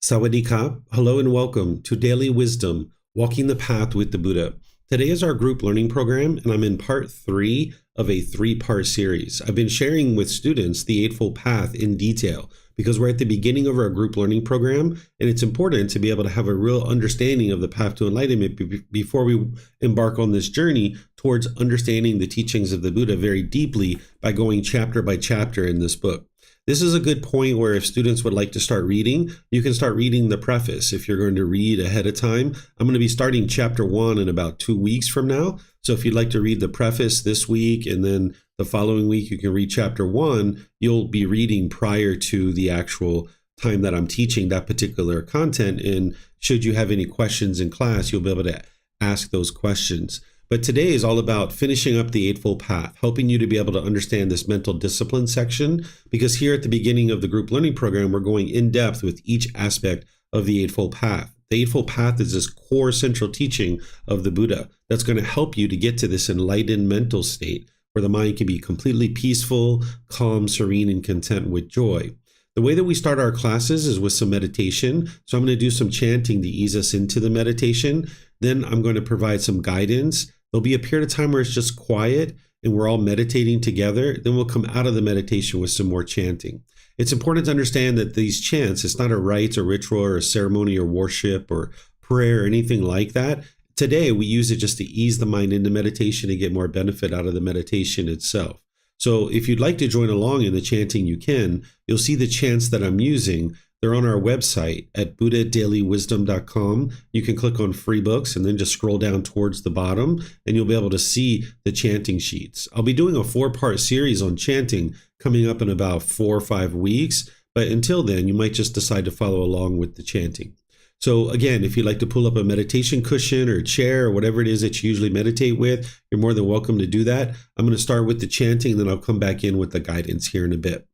Sawadee-ka. Hello and welcome to Daily Wisdom, Walking the Path with the Buddha. Today is our group learning program, and I'm in part 3 of a 3-part series. I've been sharing with students the Eightfold Path in detail because we're at the beginning of our group learning program, and it's important to be able to have a real understanding of the path to enlightenment before we embark on this journey towards understanding the teachings of the Buddha very deeply by going chapter by chapter in this book. This is a good point where if students would like to start reading, you can start reading the preface. If you're going to read ahead of time, I'm going to be starting chapter 1 in about 2 weeks from now. So if you'd like to read the preface this week and then the following week you can read chapter 1, you'll be reading prior to the actual time that I'm teaching that particular content. And should you have any questions in class, you'll be able to ask those questions. But today is all about finishing up the Eightfold Path, helping you to be able to understand this mental discipline section, because here at the beginning of the group learning program, we're going in depth with each aspect of the Eightfold Path. The Eightfold Path is this core central teaching of the Buddha that's going to help you to get to this enlightened mental state where the mind can be completely peaceful, calm, serene, and content with joy. The way that we start our classes is with some meditation. So I'm going to do some chanting to ease us into the meditation. Then I'm going to provide some guidance. There'll be a period of time where it's just quiet and we're all meditating together. Then we'll come out of the meditation with some more chanting. It's important to understand that these chants, it's not a rite or ritual or a ceremony or worship or prayer or anything like that. Today, we use it just to ease the mind into meditation and get more benefit out of the meditation itself. So if you'd like to join along in the chanting, you can. You'll see the chants that I'm using. They're on our website at buddhadailywisdom.com. You can click on free books and then just scroll down towards the bottom and you'll be able to see the chanting sheets. I'll be doing a 4-part series on chanting coming up in about 4 or 5 weeks. But until then, you might just decide to follow along with the chanting. So again, if you'd like to pull up a meditation cushion or a chair or whatever it is that you usually meditate with, you're more than welcome to do that. I'm going to start with the chanting, and then I'll come back in with the guidance here in a bit.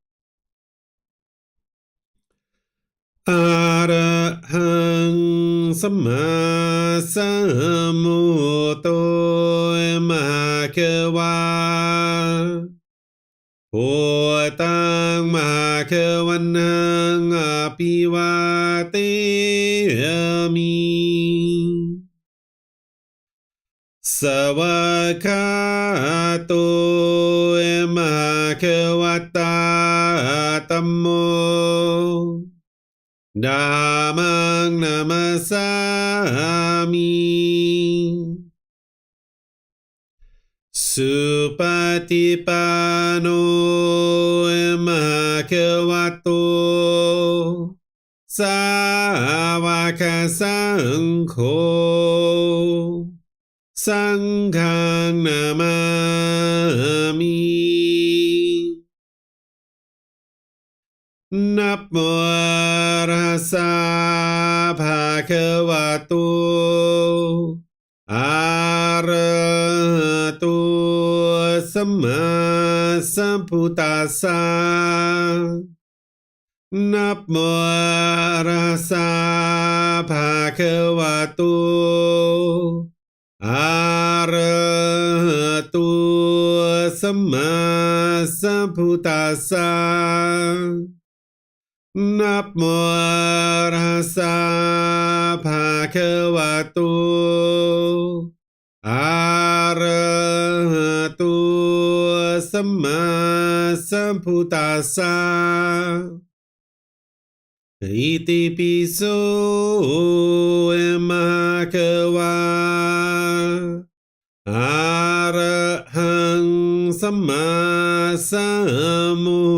Arahang Samma Sambuddho Bhagava Bhutang Bhagavanang Apivateyami Savakato Bhagavata Tammo Dhammang Namasami Supatipano Bhagavato Sāvaka Saṅkho Saṅghang Namami Namo Tassa Bhagavato Arahato Samma Sambuddhassa Namo Tassa Bhagavato Arahato Samma Sambuddhassa Namo Tassa Bhagavato Arahato Samma Sambuddhassa Iti piso Bhagava Arahang Samma Sambuddho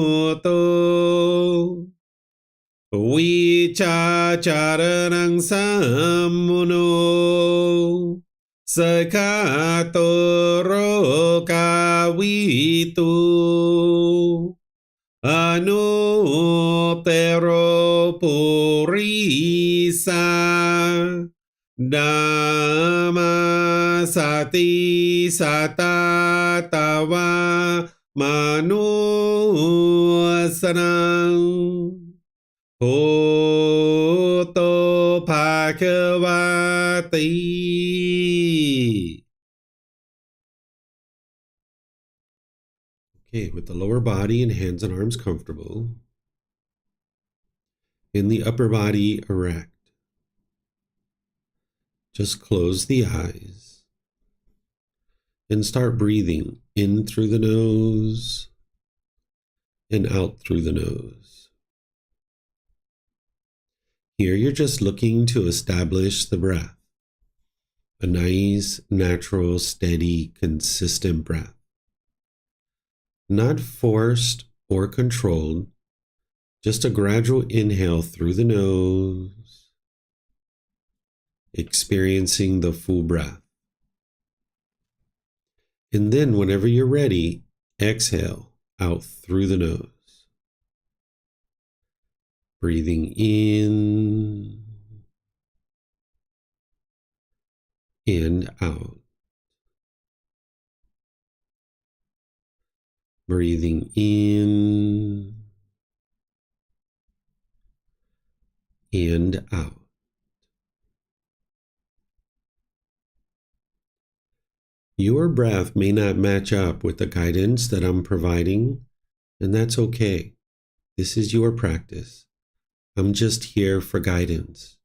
Vicacaranang sammuno Sakhato rokavitu Anuttaro purisa Dhamma sati satatawa manusanang Bhutto Bhagavati. Okay, with the lower body and hands and arms comfortable, in the upper body erect. Just close the eyes and start breathing in through the nose and out through the nose. Here you're just looking to establish the breath, a nice, natural, steady, consistent breath. Not forced or controlled, just a gradual inhale through the nose, experiencing the full breath. And then whenever you're ready, exhale out through the nose. Breathing in and out. Breathing in and out. Your breath may not match up with the guidance that I'm providing, and that's okay. This is your practice. I'm just here for guidance.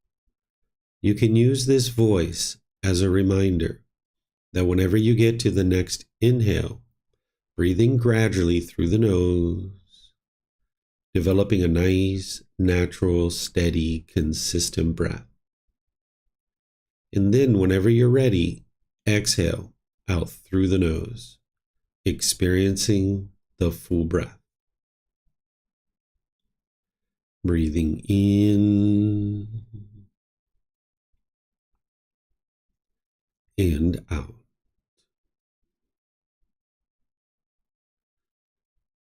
You can use this voice as a reminder that whenever you get to the next inhale, breathing gradually through the nose, developing a nice, natural, steady, consistent breath. And then whenever you're ready, exhale out through the nose, experiencing the full breath. Breathing in and out.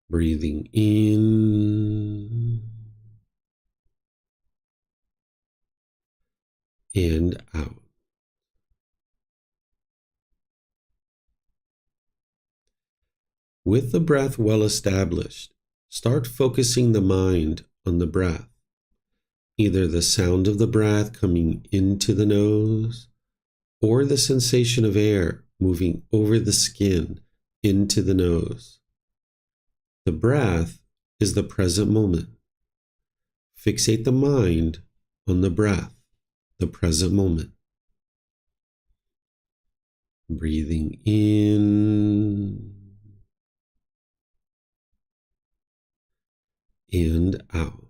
Breathing in and out. With the breath well established, start focusing the mind on the breath, either the sound of the breath coming into the nose or the sensation of air moving over the skin into the nose. The breath is the present moment. Fixate the mind on the breath, the present moment. Breathing in and out.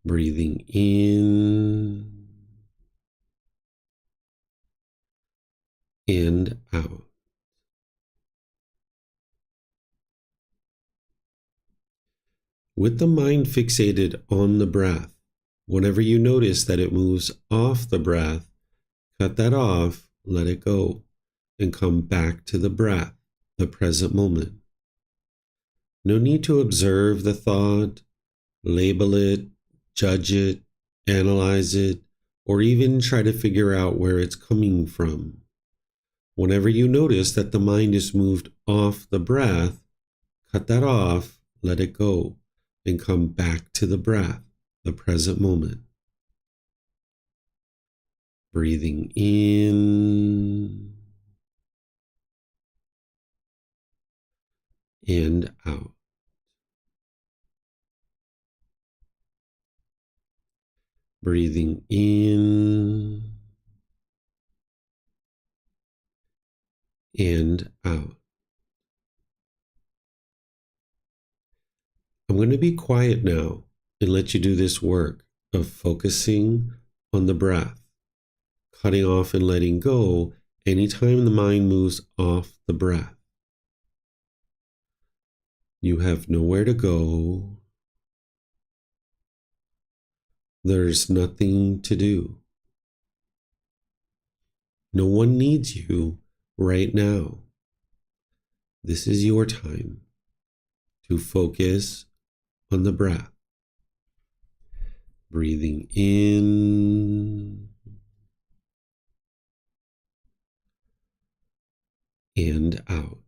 Breathing in and out. With the mind fixated on the breath, whenever you notice that it moves off the breath, cut that off, let it go, and come back to the breath, the present moment. No need to observe the thought, label it, judge it, analyze it, or even try to figure out where it's coming from. Whenever you notice that the mind is moved off the breath, cut that off, let it go, and come back to the breath, the present moment. Breathing in and out. Breathing in and out. I'm going to be quiet now and let you do this work of focusing on the breath, cutting off and letting go anytime the mind moves off the breath. You have nowhere to go. There's nothing to do. No one needs you right now. This is your time to focus on the breath. Breathing in and out.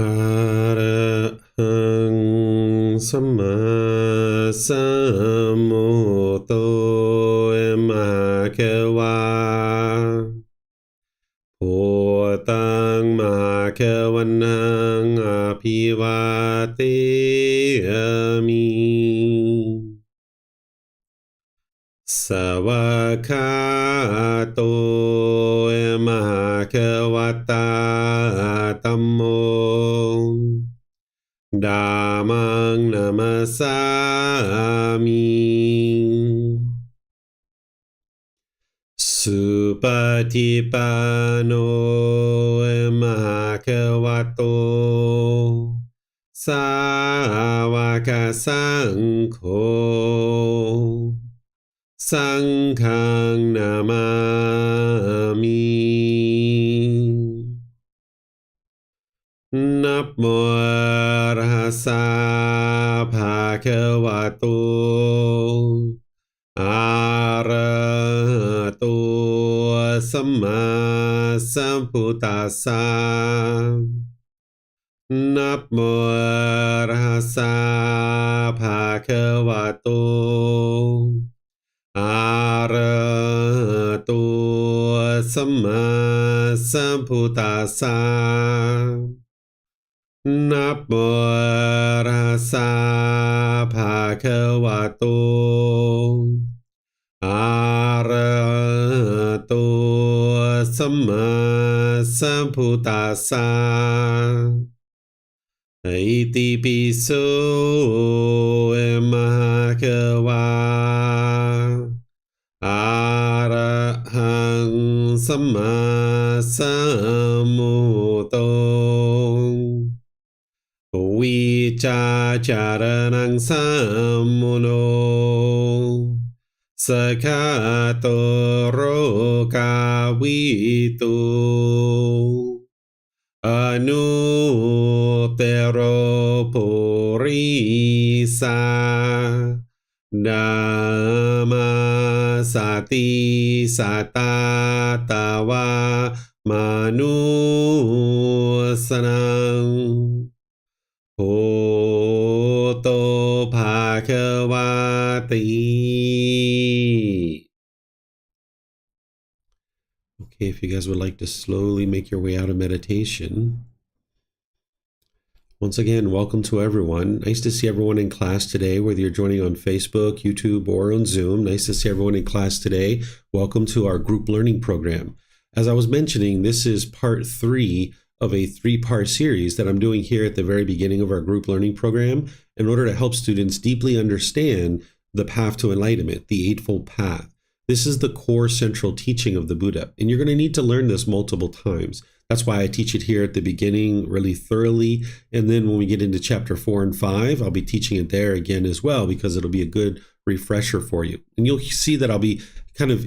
อะระหังสัมมาสัมพุทโธมหาเขวาพุทธังมหาเขวันังอภิวาเทมิสวากขาโตมหาเขวัตตาธัมโมธัมมังนัมสสามิสุปฏิปันโนมหาเขวัตโตสาวกสังโฆสังฆังนามามินะโมอะระหะสะภะคะวะโตอะระหะโตสัมมาสัมพุทธัสสะนะโมอะระหะสะภะคะวะโตอะระหะโตสัมมาสัมพุทธัสสะนะโมอะระหะสะภะคะวะโตอะระหะโตสัมมาสัมพุทธัสสะอิติปิโสมหาเขวาอะระหังสัมมาสัมพุทโธวิจาจารณังสัมมุโนสกขาโตโรกาวิตุอนุเตโรปุริสานามาสติสัตตาตาวามนุสนังโหโตภาควาติ Okay, if you guys would like to slowly make your way out of meditation. Once again, welcome to everyone. Nice to see everyone in class today, whether you're joining on Facebook, YouTube, or on Zoom. Nice to see everyone in class today. Welcome to our group learning program. As I was mentioning, this is part 3 of a 3-part series that I'm doing here at the very beginning of our group learning program in order to help students deeply understand the path to enlightenment, the Eightfold Path. This is the core central teaching of the Buddha, and you're going to need to learn this multiple times. That's why I teach it here at the beginning really thoroughly, and then when we get into chapter 4 and 5, I'll be teaching it there again as well, because it'll be a good refresher for you. And you'll see that I'll be kind of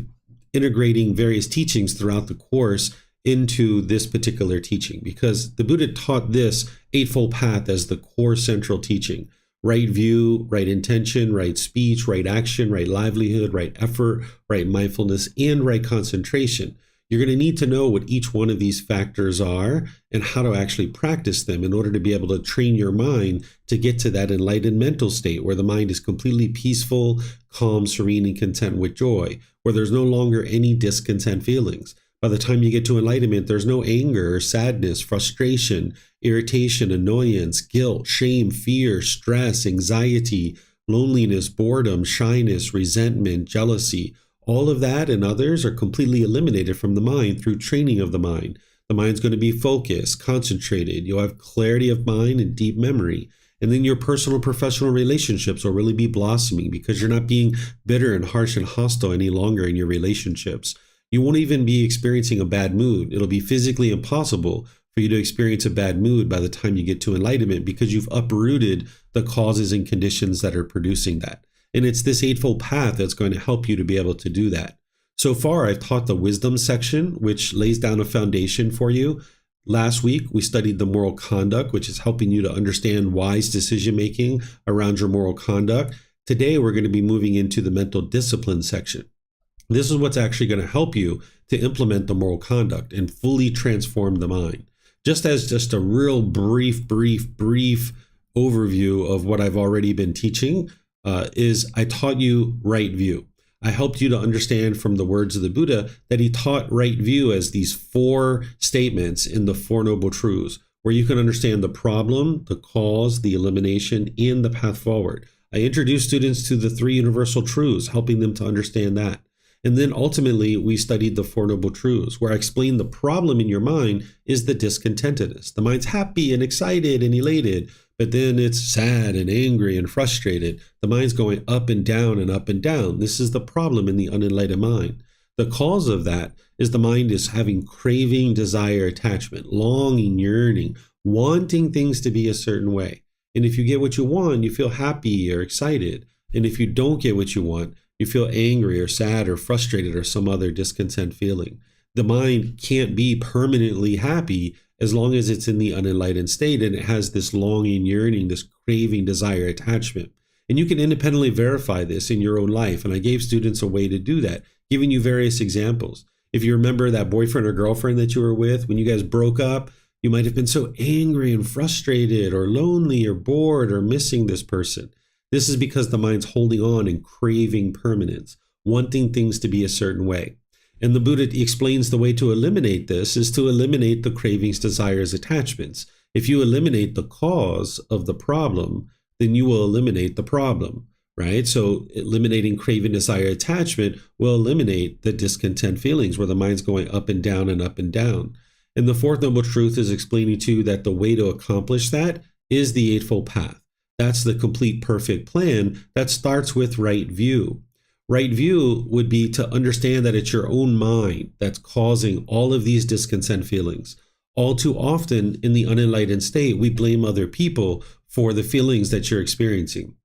integrating various teachings throughout the course into this particular teaching, because the Buddha taught this Eightfold Path as the core central teaching. Right view, right intention, right speech, right action, right livelihood, right effort, right mindfulness, and right concentration. You're going to need to know what each one of these factors are and how to actually practice them in order to be able to train your mind to get to that enlightened mental state where the mind is completely peaceful, calm, serene, and content with joy, where there's no longer any discontent feelings. By the time you get to enlightenment, there's no anger, sadness, frustration, irritation, annoyance, guilt, shame, fear, stress, anxiety, loneliness, boredom, shyness, resentment, jealousy. All of that and others are completely eliminated from the mind through training of the mind. The mind's going to be focused, concentrated. You'll have clarity of mind and deep memory. And then your personal professional relationships will really be blossoming because you're not being bitter and harsh and hostile any longer in your relationships. You won't even be experiencing a bad mood. It'll be physically impossible for you to experience a bad mood by the time you get to enlightenment because you've uprooted the causes and conditions that are producing that. And it's this Eightfold Path that's going to help you to be able to do that. So far, I've taught the wisdom section, which lays down a foundation for you. Last week, we studied the moral conduct, which is helping you to understand wise decision-making around your moral conduct. Today, we're going to be moving into the mental discipline section. This is what's actually going to help you to implement the moral conduct and fully transform the mind. just a real brief overview of what I've already been teaching, is I taught you right view. I helped you to understand from the words of the Buddha that he taught right view as these 4 statements in the Four Noble Truths, where you can understand the problem, the cause, the elimination, and the path forward. I introduced students to the 3 universal truths, helping them to understand that. And then ultimately, we studied the Four Noble Truths, where I explained the problem in your mind is the discontentedness. The mind's happy and excited and elated, but then it's sad and angry and frustrated. The mind's going up and down and up and down. This is the problem in the unenlightened mind. The cause of that is the mind is having craving, desire, attachment, longing, yearning, wanting things to be a certain way. And if you get what you want, you feel happy or excited. And if you don't get what you want, you feel angry or sad or frustrated or some other discontent feeling. The mind can't be permanently happy as long as it's in the unenlightened state and it has this longing, yearning, this craving, desire, attachment. And you can independently verify this in your own life. And I gave students a way to do that, giving you various examples. If you remember that boyfriend or girlfriend that you were with, when you guys broke up, you might have been so angry and frustrated or lonely or bored or missing this person. This is because the mind's holding on and craving permanence, wanting things to be a certain way. And the Buddha explains the way to eliminate this is to eliminate the cravings, desires, attachments. If you eliminate the cause of the problem, then you will eliminate the problem, right? So eliminating craving, desire, attachment will eliminate the discontent feelings where the mind's going up and down and up and down. And the fourth noble truth is explaining to you that the way to accomplish that is the Eightfold Path. That's the complete perfect plan that starts with right view. Right view would be to understand that it's your own mind that's causing all of these discontent feelings. All too often in the unenlightened state, we blame other people for the feelings that you're experiencing.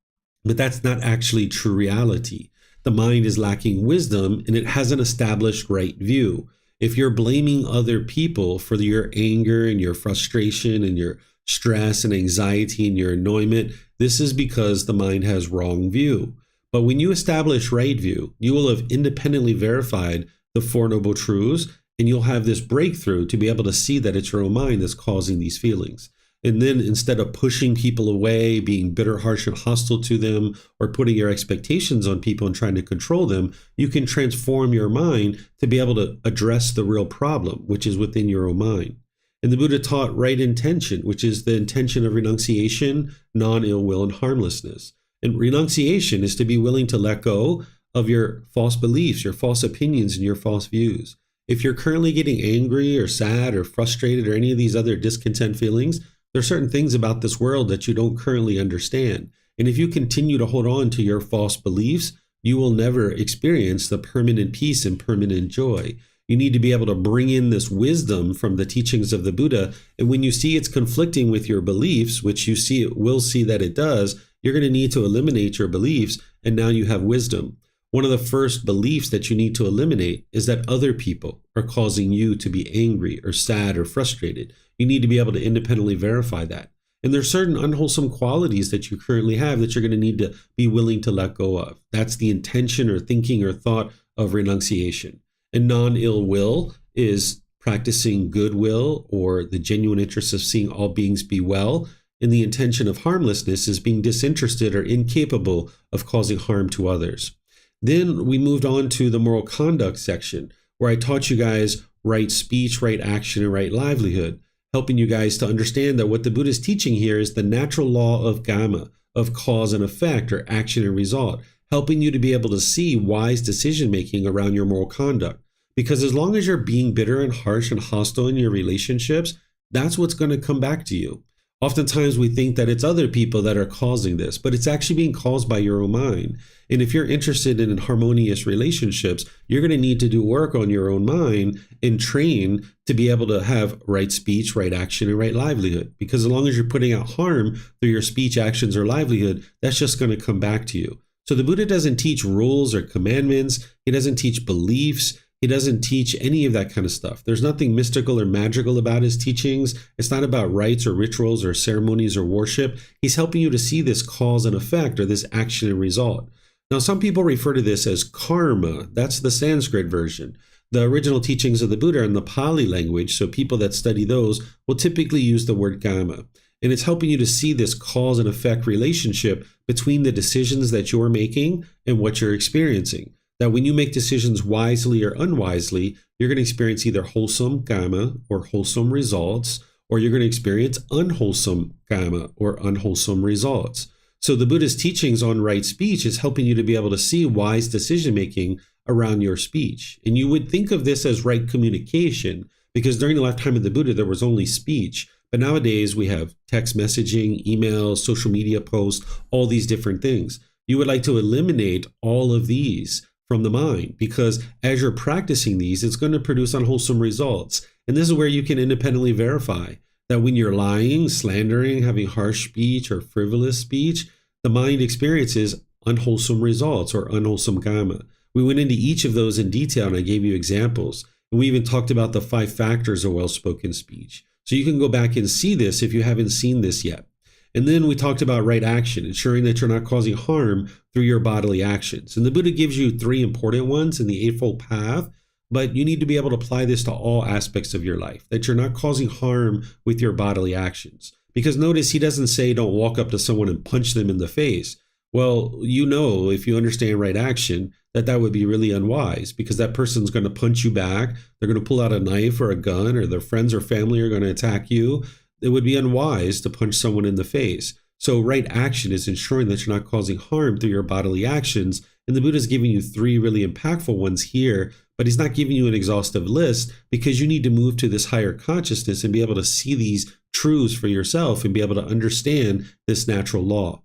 But that's not actually true reality. The mind is lacking wisdom and it hasn't established right view. If you're blaming other people for your anger and your frustration and your stress and anxiety and your annoyment, this is because the mind has wrong view. But when you establish right view, you will have independently verified the Four Noble Truths, and you'll have this breakthrough to be able to see that it's your own mind that's causing these feelings. And then instead of pushing people away, being bitter, harsh, and hostile to them, or putting your expectations on people and trying to control them, you can transform your mind to be able to address the real problem, which is within your own mind. And the Buddha taught right intention, which is the intention of renunciation, non-ill will, and harmlessness. And renunciation is to be willing to let go of your false beliefs, your false opinions, and your false views. If you're currently getting angry or sad or frustrated or any of these other discontent feelings, there are certain things about this world that you don't currently understand. And if you continue to hold on to your false beliefs, you will never experience the permanent peace and permanent joy. You need to be able to bring in this wisdom from the teachings of the Buddha. And when you see it's conflicting with your beliefs, which will see that it does, you're going to need to eliminate your beliefs. And now you have wisdom. One of the first beliefs that you need to eliminate is that other people are causing you to be angry or sad or frustrated. You need to be able to independently verify that. And there's certain unwholesome qualities that you currently have that you're going to need to be willing to let go of. That's the intention or thinking or thought of renunciation. And non-ill will is practicing goodwill or the genuine interest of seeing all beings be well. And the intention of harmlessness is being disinterested or incapable of causing harm to others. Then we moved on to the moral conduct section, where I taught you guys right speech, right action, and right livelihood, helping you guys to understand that what the Buddha is teaching here is the natural law of karma, of cause and effect, or action and result, helping you to be able to see wise decision-making around your moral conduct. Because as long as you're being bitter and harsh and hostile in your relationships, that's what's going to come back to you. Oftentimes we think that it's other people that are causing this, but it's actually being caused by your own mind. And if you're interested in harmonious relationships, you're going to need to do work on your own mind and train to be able to have right speech, right action, and right livelihood. Because as long as you're putting out harm through your speech, actions, or livelihood, that's just going to come back to you. So the Buddha doesn't teach rules or commandments. He doesn't teach beliefs. He doesn't teach any of that kind of stuff. There's nothing mystical or magical about his teachings. It's not about rites or rituals or ceremonies or worship. He's helping you to see this cause and effect or this action and result. Now, some people refer to this as karma. That's the Sanskrit version. The original teachings of the Buddha are in the Pali language, so people that study those will typically use the word karma. And it's helping you to see this cause and effect relationship between the decisions that you're making and what you're experiencing. That when you make decisions wisely or unwisely, you're going to experience either wholesome karma or wholesome results, or you're going to experience unwholesome karma or unwholesome results. So the Buddha's teachings on right speech is helping you to be able to see wise decision making around your speech. And you would think of this as right communication, because during the lifetime of the Buddha, there was only speech. But nowadays we have text messaging, emails, social media posts, all these different things. You would like to eliminate all of these from the mind, because as you're practicing these, it's going to produce unwholesome results. And this is where you can independently verify that when you're lying, slandering, having harsh speech or frivolous speech, the mind experiences unwholesome results or unwholesome karma. We went into each of those in detail, and I gave you examples. And we even talked about the 5 factors of well-spoken speech. So you can go back and see this if you haven't seen this yet. And then we talked about right action, ensuring that you're not causing harm through your bodily actions. And the Buddha gives you 3 important ones in the Eightfold Path, but you need to be able to apply this to all aspects of your life, that you're not causing harm with your bodily actions. Because notice he doesn't say don't walk up to someone and punch them in the face. Well, you know, if you understand right action, that would be really unwise, because that person's going to punch you back. They're going to pull out a knife or a gun, or their friends or family are going to attack you. It would be unwise to punch someone in the face. So right action is ensuring that you're not causing harm through your bodily actions. And the Buddha is giving you 3 really impactful ones here, but he's not giving you an exhaustive list, because you need to move to this higher consciousness and be able to see these truths for yourself and be able to understand this natural law.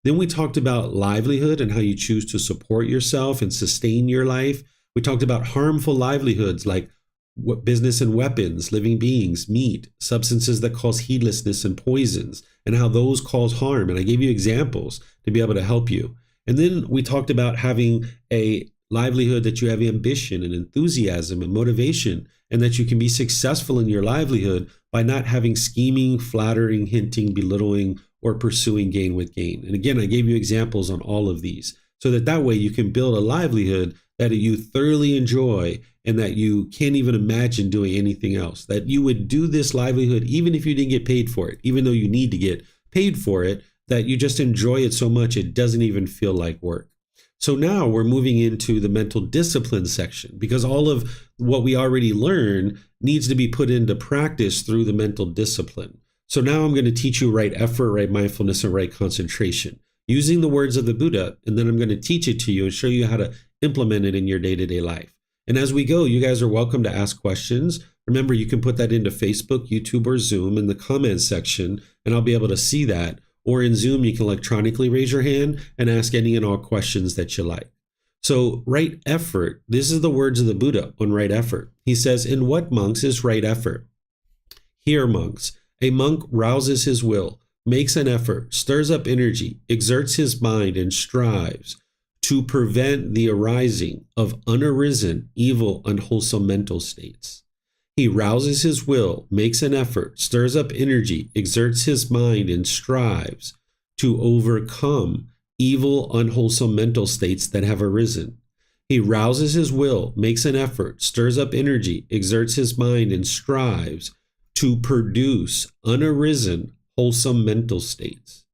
Then we talked about livelihood and how you choose to support yourself and sustain your life. We talked about harmful livelihoods like business and weapons, living beings, meat, substances that cause heedlessness and poisons, and how those cause harm. And I gave you examples to be able to help you. And then we talked about having a livelihood that you have ambition and enthusiasm and motivation, and that you can be successful in your livelihood by not having scheming, flattering, hinting, belittling, or pursuing gain with gain. And again, I gave you examples on all of these, so that way you can build a livelihood that you thoroughly enjoy and that you can't even imagine doing anything else. That you would do this livelihood even if you didn't get paid for it, even though you need to get paid for it, that you just enjoy it so much it doesn't even feel like work. So now we're moving into the mental discipline section, because all of what we already learned needs to be put into practice through the mental discipline. So now I'm going to teach you right effort, right mindfulness, and right concentration, using the words of the Buddha, and then I'm going to teach it to you and show you how to implement it in your day-to-day life. And as we go, you guys are welcome to ask questions. Remember, you can put that into Facebook, YouTube, or Zoom in the comments section, and I'll be able to see that. Or in Zoom, you can electronically raise your hand and ask any and all questions that you like. So right effort, this is the words of the Buddha on right effort. He says, in what, monks, is right effort? Here, monks, a monk rouses his will, makes an effort, stirs up energy, exerts his mind, and strives to prevent the arising of unarisen, evil, unwholesome mental states. He rouses his will, makes an effort, stirs up energy, exerts his mind, and strives to overcome evil, unwholesome mental states that have arisen. He rouses his will, makes an effort, stirs up energy, exerts his mind, and strives to produce unarisen, wholesome mental states.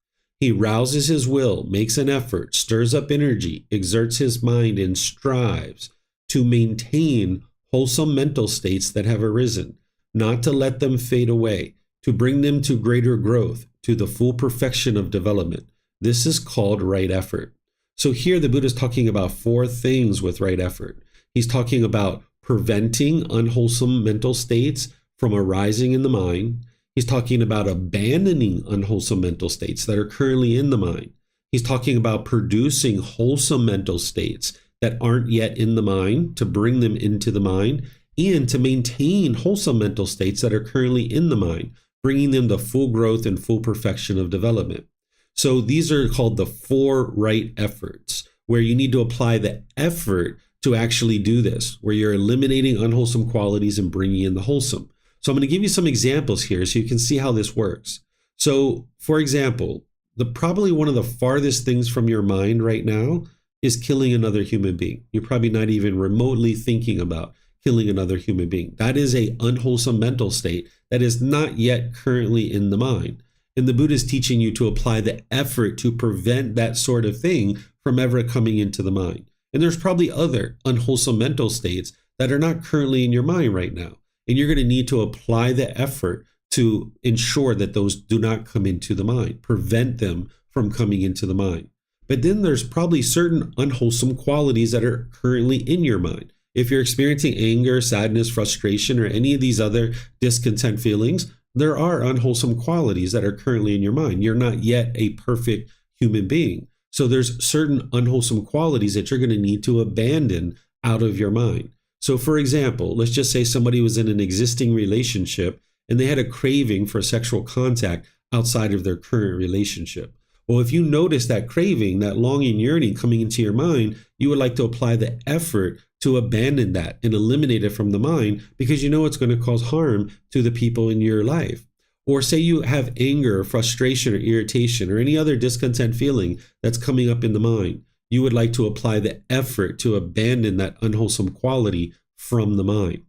He rouses his will, makes an effort, stirs up energy, exerts his mind, and strives to maintain wholesome mental states that have arisen, not to let them fade away, to bring them to greater growth, to the full perfection of development. This is called right effort. So here the Buddha is talking about 4 things with right effort. He's talking about preventing unwholesome mental states from arising in the mind. He's talking about abandoning unwholesome mental states that are currently in the mind. He's talking about producing wholesome mental states that aren't yet in the mind, to bring them into the mind, and to maintain wholesome mental states that are currently in the mind, bringing them to full growth and full perfection of development. So these are called the 4 right efforts, where you need to apply the effort to actually do this, where you're eliminating unwholesome qualities and bringing in the wholesome. So I'm going to give you some examples here so you can see how this works. So, for example, probably one of the farthest things from your mind right now is killing another human being. You're probably not even remotely thinking about killing another human being. That is a unwholesome mental state that is not yet currently in the mind. And the Buddha is teaching you to apply the effort to prevent that sort of thing from ever coming into the mind. And there's probably other unwholesome mental states that are not currently in your mind right now. And you're going to need to apply the effort to ensure that those do not come into the mind, prevent them from coming into the mind. But then there's probably certain unwholesome qualities that are currently in your mind. If you're experiencing anger, sadness, frustration, or any of these other discontent feelings, there are unwholesome qualities that are currently in your mind. You're not yet a perfect human being. So there's certain unwholesome qualities that you're going to need to abandon out of your mind. So for example, let's just say somebody was in an existing relationship and they had a craving for sexual contact outside of their current relationship. Well, if you notice that craving, that longing, yearning coming into your mind, you would like to apply the effort to abandon that and eliminate it from the mind because you know it's going to cause harm to the people in your life. Or say you have anger, or frustration, or irritation, or any other discontent feeling that's coming up in the mind. You would like to apply the effort to abandon that unwholesome quality from the mind.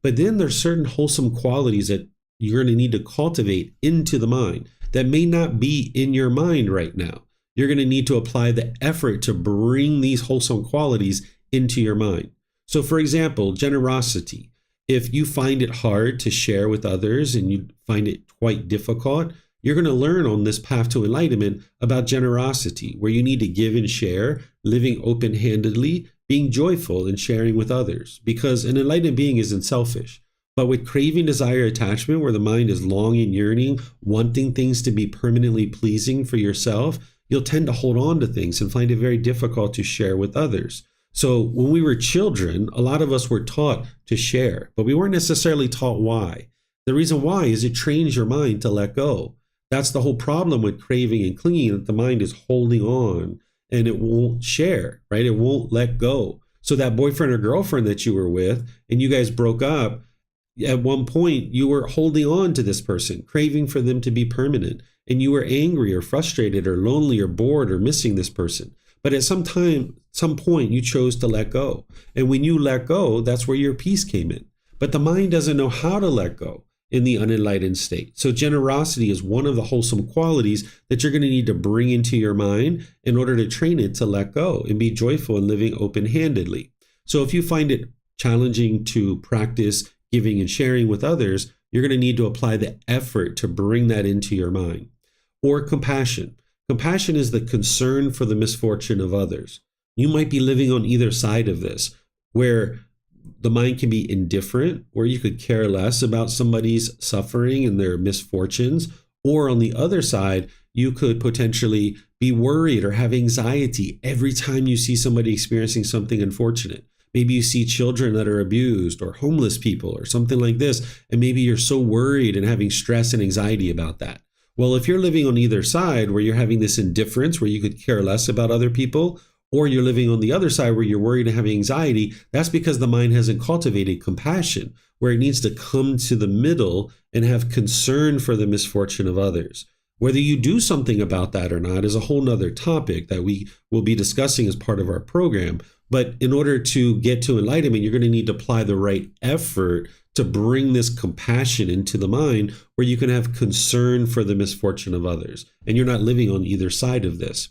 But then there's certain wholesome qualities that you're going to need to cultivate into the mind that may not be in your mind right now. You're going to need to apply the effort to bring these wholesome qualities into your mind. So for example, generosity. If you find it hard to share with others and you find it quite difficult, you're going to learn on this path to enlightenment about generosity, where you need to give and share, living open-handedly, being joyful and sharing with others, because an enlightened being isn't selfish. But with craving, desire, attachment, where the mind is longing, yearning, wanting things to be permanently pleasing for yourself, you'll tend to hold on to things and find it very difficult to share with others. So when we were children, a lot of us were taught to share, but we weren't necessarily taught why. The reason why is it trains your mind to let go. That's the whole problem with craving and clinging, that the mind is holding on and it won't share, right? It won't let go. So that boyfriend or girlfriend that you were with and you guys broke up, at one point you were holding on to this person, craving for them to be permanent, and you were angry or frustrated or lonely or bored or missing this person. But at some point, you chose to let go. And when you let go, that's where your peace came in. But the mind doesn't know how to let go in the unenlightened state. So generosity is one of the wholesome qualities that you're going to need to bring into your mind in order to train it to let go and be joyful and living open-handedly. So if you find it challenging to practice giving and sharing with others, you're going to need to apply the effort to bring that into your mind. Or compassion. Compassion is the concern for the misfortune of others. You might be living on either side of this, where the mind can be indifferent, or you could care less about somebody's suffering and their misfortunes. Or on the other side, you could potentially be worried or have anxiety every time you see somebody experiencing something unfortunate. Maybe you see children that are abused or homeless people or something like this, and maybe you're so worried and having stress and anxiety about that. Well, if you're living on either side where you're having this indifference, where you could care less about other people, or you're living on the other side where you're worried and having anxiety, that's because the mind hasn't cultivated compassion, where it needs to come to the middle and have concern for the misfortune of others. Whether you do something about that or not is a whole nother topic that we will be discussing as part of our program. But in order to get to enlightenment, you're going to need to apply the right effort to bring this compassion into the mind where you can have concern for the misfortune of others. And you're not living on either side of this.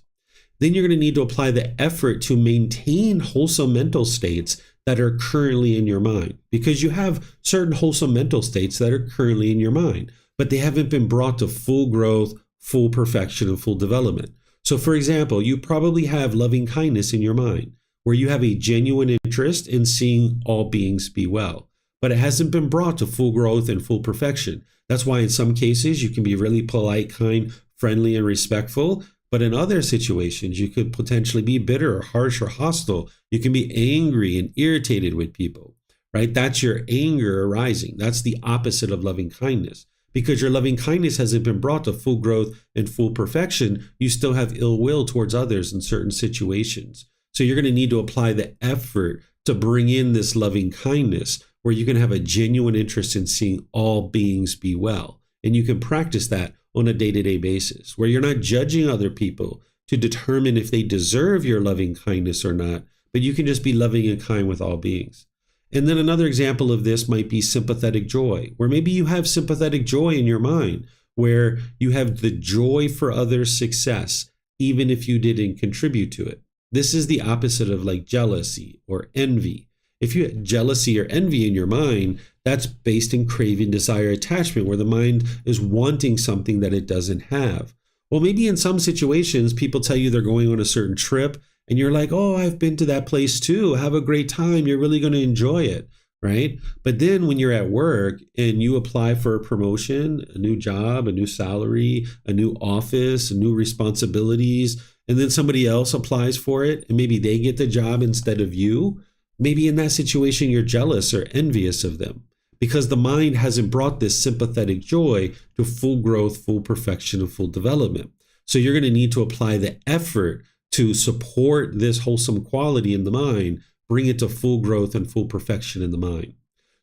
Then you're going to need to apply the effort to maintain wholesome mental states that are currently in your mind, because you have certain wholesome mental states that are currently in your mind, but they haven't been brought to full growth, full perfection, and full development. So for example, you probably have loving kindness in your mind, where you have a genuine interest in seeing all beings be well, but it hasn't been brought to full growth and full perfection. That's why in some cases you can be really polite, kind, friendly, and respectful. But in other situations, you could potentially be bitter or harsh or hostile. You can be angry and irritated with people, right? That's your anger arising. That's the opposite of loving kindness. Because your loving kindness hasn't been brought to full growth and full perfection, you still have ill will towards others in certain situations. So you're going to need to apply the effort to bring in this loving kindness, where you can have a genuine interest in seeing all beings be well. And you can practice that on a day-to-day basis, where you're not judging other people to determine if they deserve your loving kindness or not, but you can just be loving and kind with all beings. And then another example of this might be sympathetic joy, where maybe you have sympathetic joy in your mind, where you have the joy for others' success, even if you didn't contribute to it. This is the opposite of like jealousy or envy. If you have jealousy or envy in your mind, that's based in craving, desire, attachment, where the mind is wanting something that it doesn't have. Well, maybe in some situations, people tell you they're going on a certain trip, and you're like, oh, I've been to that place too. Have a great time. You're really going to enjoy it, right? But then when you're at work and you apply for a promotion, a new job, a new salary, a new office, new responsibilities, and then somebody else applies for it, and maybe they get the job instead of you, maybe in that situation, you're jealous or envious of them because the mind hasn't brought this sympathetic joy to full growth, full perfection, and full development. So you're going to need to apply the effort to support this wholesome quality in the mind, bring it to full growth and full perfection in the mind.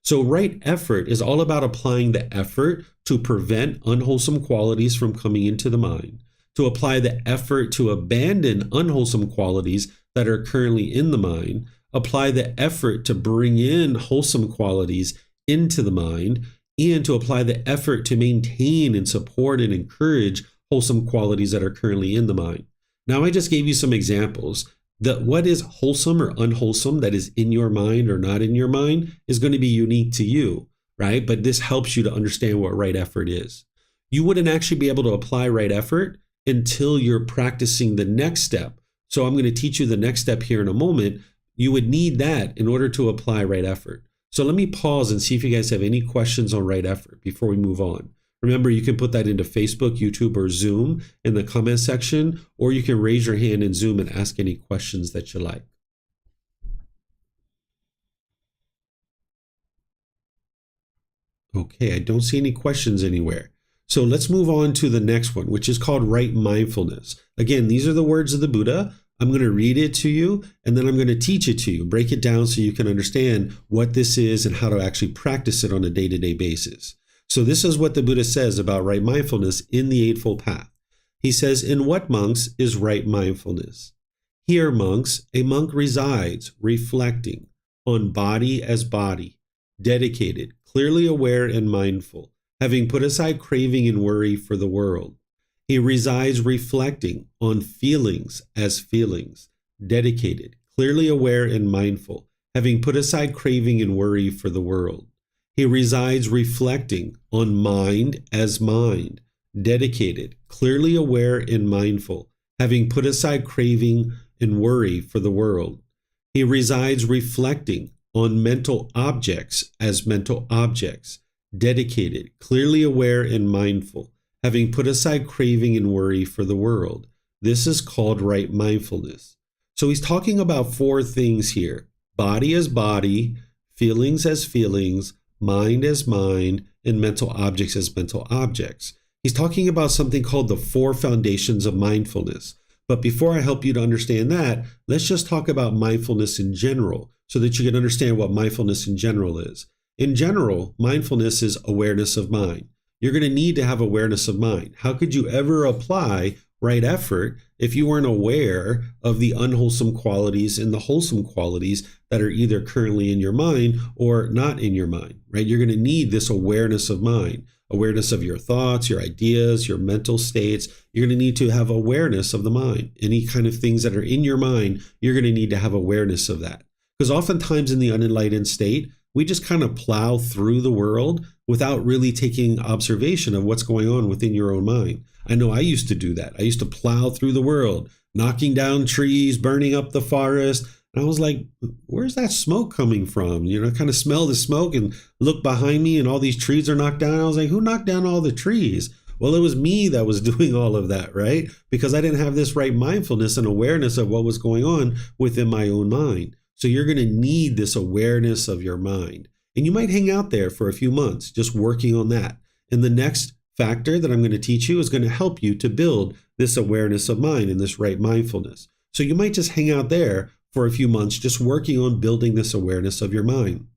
So right effort is all about applying the effort to prevent unwholesome qualities from coming into the mind, to apply the effort to abandon unwholesome qualities that are currently in the mind, apply the effort to bring in wholesome qualities into the mind, and to apply the effort to maintain and support and encourage wholesome qualities that are currently in the mind. Now, I just gave you some examples. What is wholesome or unwholesome that is in your mind or not in your mind is going to be unique to you, right? But this helps you to understand what right effort is. You wouldn't actually be able to apply right effort until you're practicing the next step. So I'm going to teach you the next step here in a moment. You would need that in order to apply right effort. So let me pause and see if you guys have any questions on right effort before we move on. Remember, you can put that into Facebook, YouTube, or Zoom in the comment section, or you can raise your hand in Zoom and ask any questions that you like. Okay, I don't see any questions anywhere. So let's move on to the next one, which is called right mindfulness. Again, these are the words of the Buddha. I'm going to read it to you, and then I'm going to teach it to you, break it down so you can understand what this is and how to actually practice it on a day-to-day basis. So this is what the Buddha says about right mindfulness in the Eightfold Path. He says, in what, monks, is right mindfulness? Here, monks, a monk resides, reflecting on body as body, dedicated, clearly aware and mindful, having put aside craving and worry for the world. He resides reflecting on feelings as feelings, dedicated, clearly aware and mindful, having put aside craving and worry for the world. He resides reflecting on mind as mind, dedicated, clearly aware and mindful, having put aside craving and worry for the world. He resides reflecting on mental objects as mental objects, dedicated, clearly aware and mindful, having put aside craving and worry for the world. This is called right mindfulness. So he's talking about four things here: body as body, feelings as feelings, mind as mind, and mental objects as mental objects. He's talking about something called the four foundations of mindfulness. But before I help you to understand that, let's just talk about mindfulness in general so that you can understand what mindfulness in general is. In general, mindfulness is awareness of mind. You're going to need to have awareness of mind. How could you ever apply right effort if you weren't aware of the unwholesome qualities and the wholesome qualities that are either currently in your mind or not in your mind, right? You're going to need this awareness of mind, awareness of your thoughts, your ideas, your mental states. You're going to need to have awareness of the mind. Any kind of things that are in your mind, you're going to need to have awareness of that. Because oftentimes in the unenlightened state, we just kind of plow through the world without really taking observation of what's going on within your own mind. I know I used to do that. I used to plow through the world, knocking down trees, burning up the forest. And I was like, where's that smoke coming from? You know, I kind of smell the smoke and look behind me and all these trees are knocked down. I was like, who knocked down all the trees? Well, it was me that was doing all of that, right? Because I didn't have this right mindfulness and awareness of what was going on within my own mind. So you're going to need this awareness of your mind. And you might hang out there for a few months just working on that. And the next factor that I'm going to teach you is going to help you to build this awareness of mind and this right mindfulness. So you might just hang out there for a few months just working on building this awareness of your mind.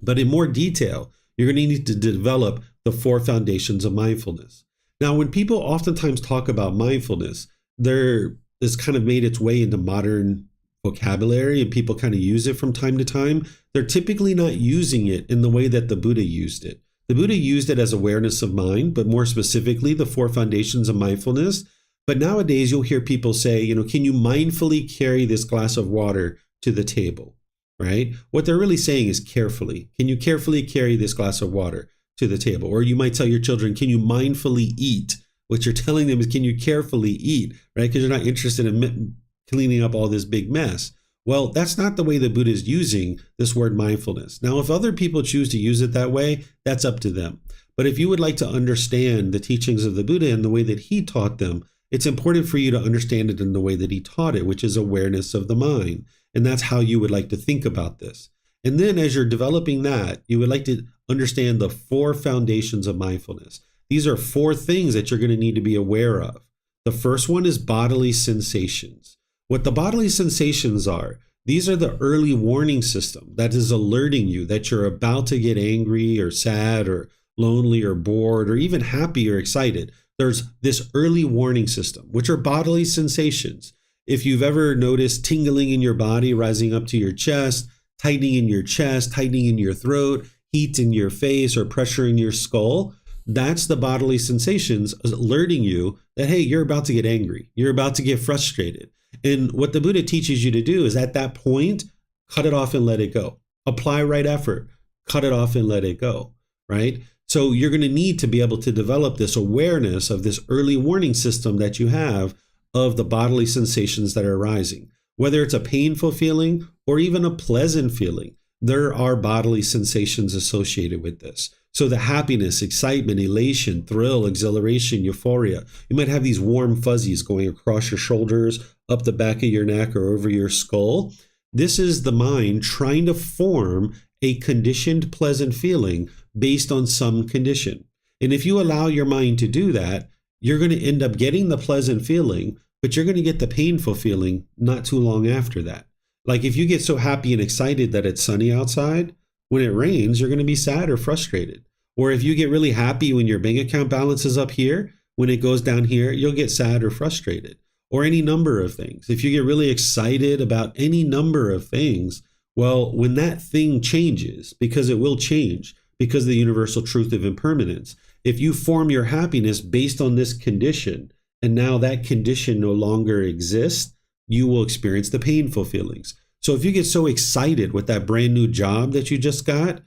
But in more detail, you're going to need to develop the four foundations of mindfulness. Now, when people oftentimes talk about mindfulness, this kind of made its way into modern vocabulary and people kind of use it from time to time. they're typically not using it in the way that the Buddha used it. The Buddha used it as awareness of mind, but more specifically, the 4 foundations of mindfulness. But nowadays, you'll hear people say, can you mindfully carry this glass of water to the table, right? What they're really saying is carefully. Can you carefully carry this glass of water to the table? Or you might tell your children, can you mindfully eat? What you're telling them is, can you carefully eat, right? Because you're not interested in cleaning up all this big mess. Well, that's not the way the Buddha is using this word mindfulness. Now, if other people choose to use it that way, that's up to them. But if you would like to understand the teachings of the Buddha and the way that he taught them, it's important for you to understand it in the way that he taught it, which is awareness of the mind. And that's how you would like to think about this. And then as you're developing that, you would like to understand the 4 foundations of mindfulness. These are 4 things that you're going to need to be aware of. The first one is bodily sensations. What the bodily sensations are, these are the early warning system that is alerting you that you're about to get angry or sad or lonely or bored or even happy or excited. There's this early warning system, which are bodily sensations. If you've ever noticed tingling in your body rising up to your chest, tightening in your chest, tightening in your throat, heat in your face, or pressure in your skull, that's the bodily sensations alerting you that, hey, you're about to get angry. You're about to get frustrated. And what the Buddha teaches you to do is at that point, cut it off and let it go. Apply right effort, cut it off and let it go, right? So you're going to need to be able to develop this awareness of this early warning system that you have of the bodily sensations that are arising. Whether it's a painful feeling or even a pleasant feeling, there are bodily sensations associated with this. So the happiness, excitement, elation, thrill, exhilaration, euphoria. You might have these warm fuzzies going across your shoulders, up the back of your neck or over your skull. This is the mind trying to form a conditioned pleasant feeling based on some condition. And if you allow your mind to do that, you're going to end up getting the pleasant feeling, but you're going to get the painful feeling not too long after that. Like if you get so happy and excited that it's sunny outside, when it rains, you're going to be sad or frustrated. Or if you get really happy when your bank account balance is up here, when it goes down here, you'll get sad or frustrated. Or any number of things. If you get really excited about any number of things, well, when that thing changes, because it will change, because of the universal truth of impermanence, if you form your happiness based on this condition, and now that condition no longer exists, you will experience the painful feelings. So if you get so excited with that brand new job that you just got,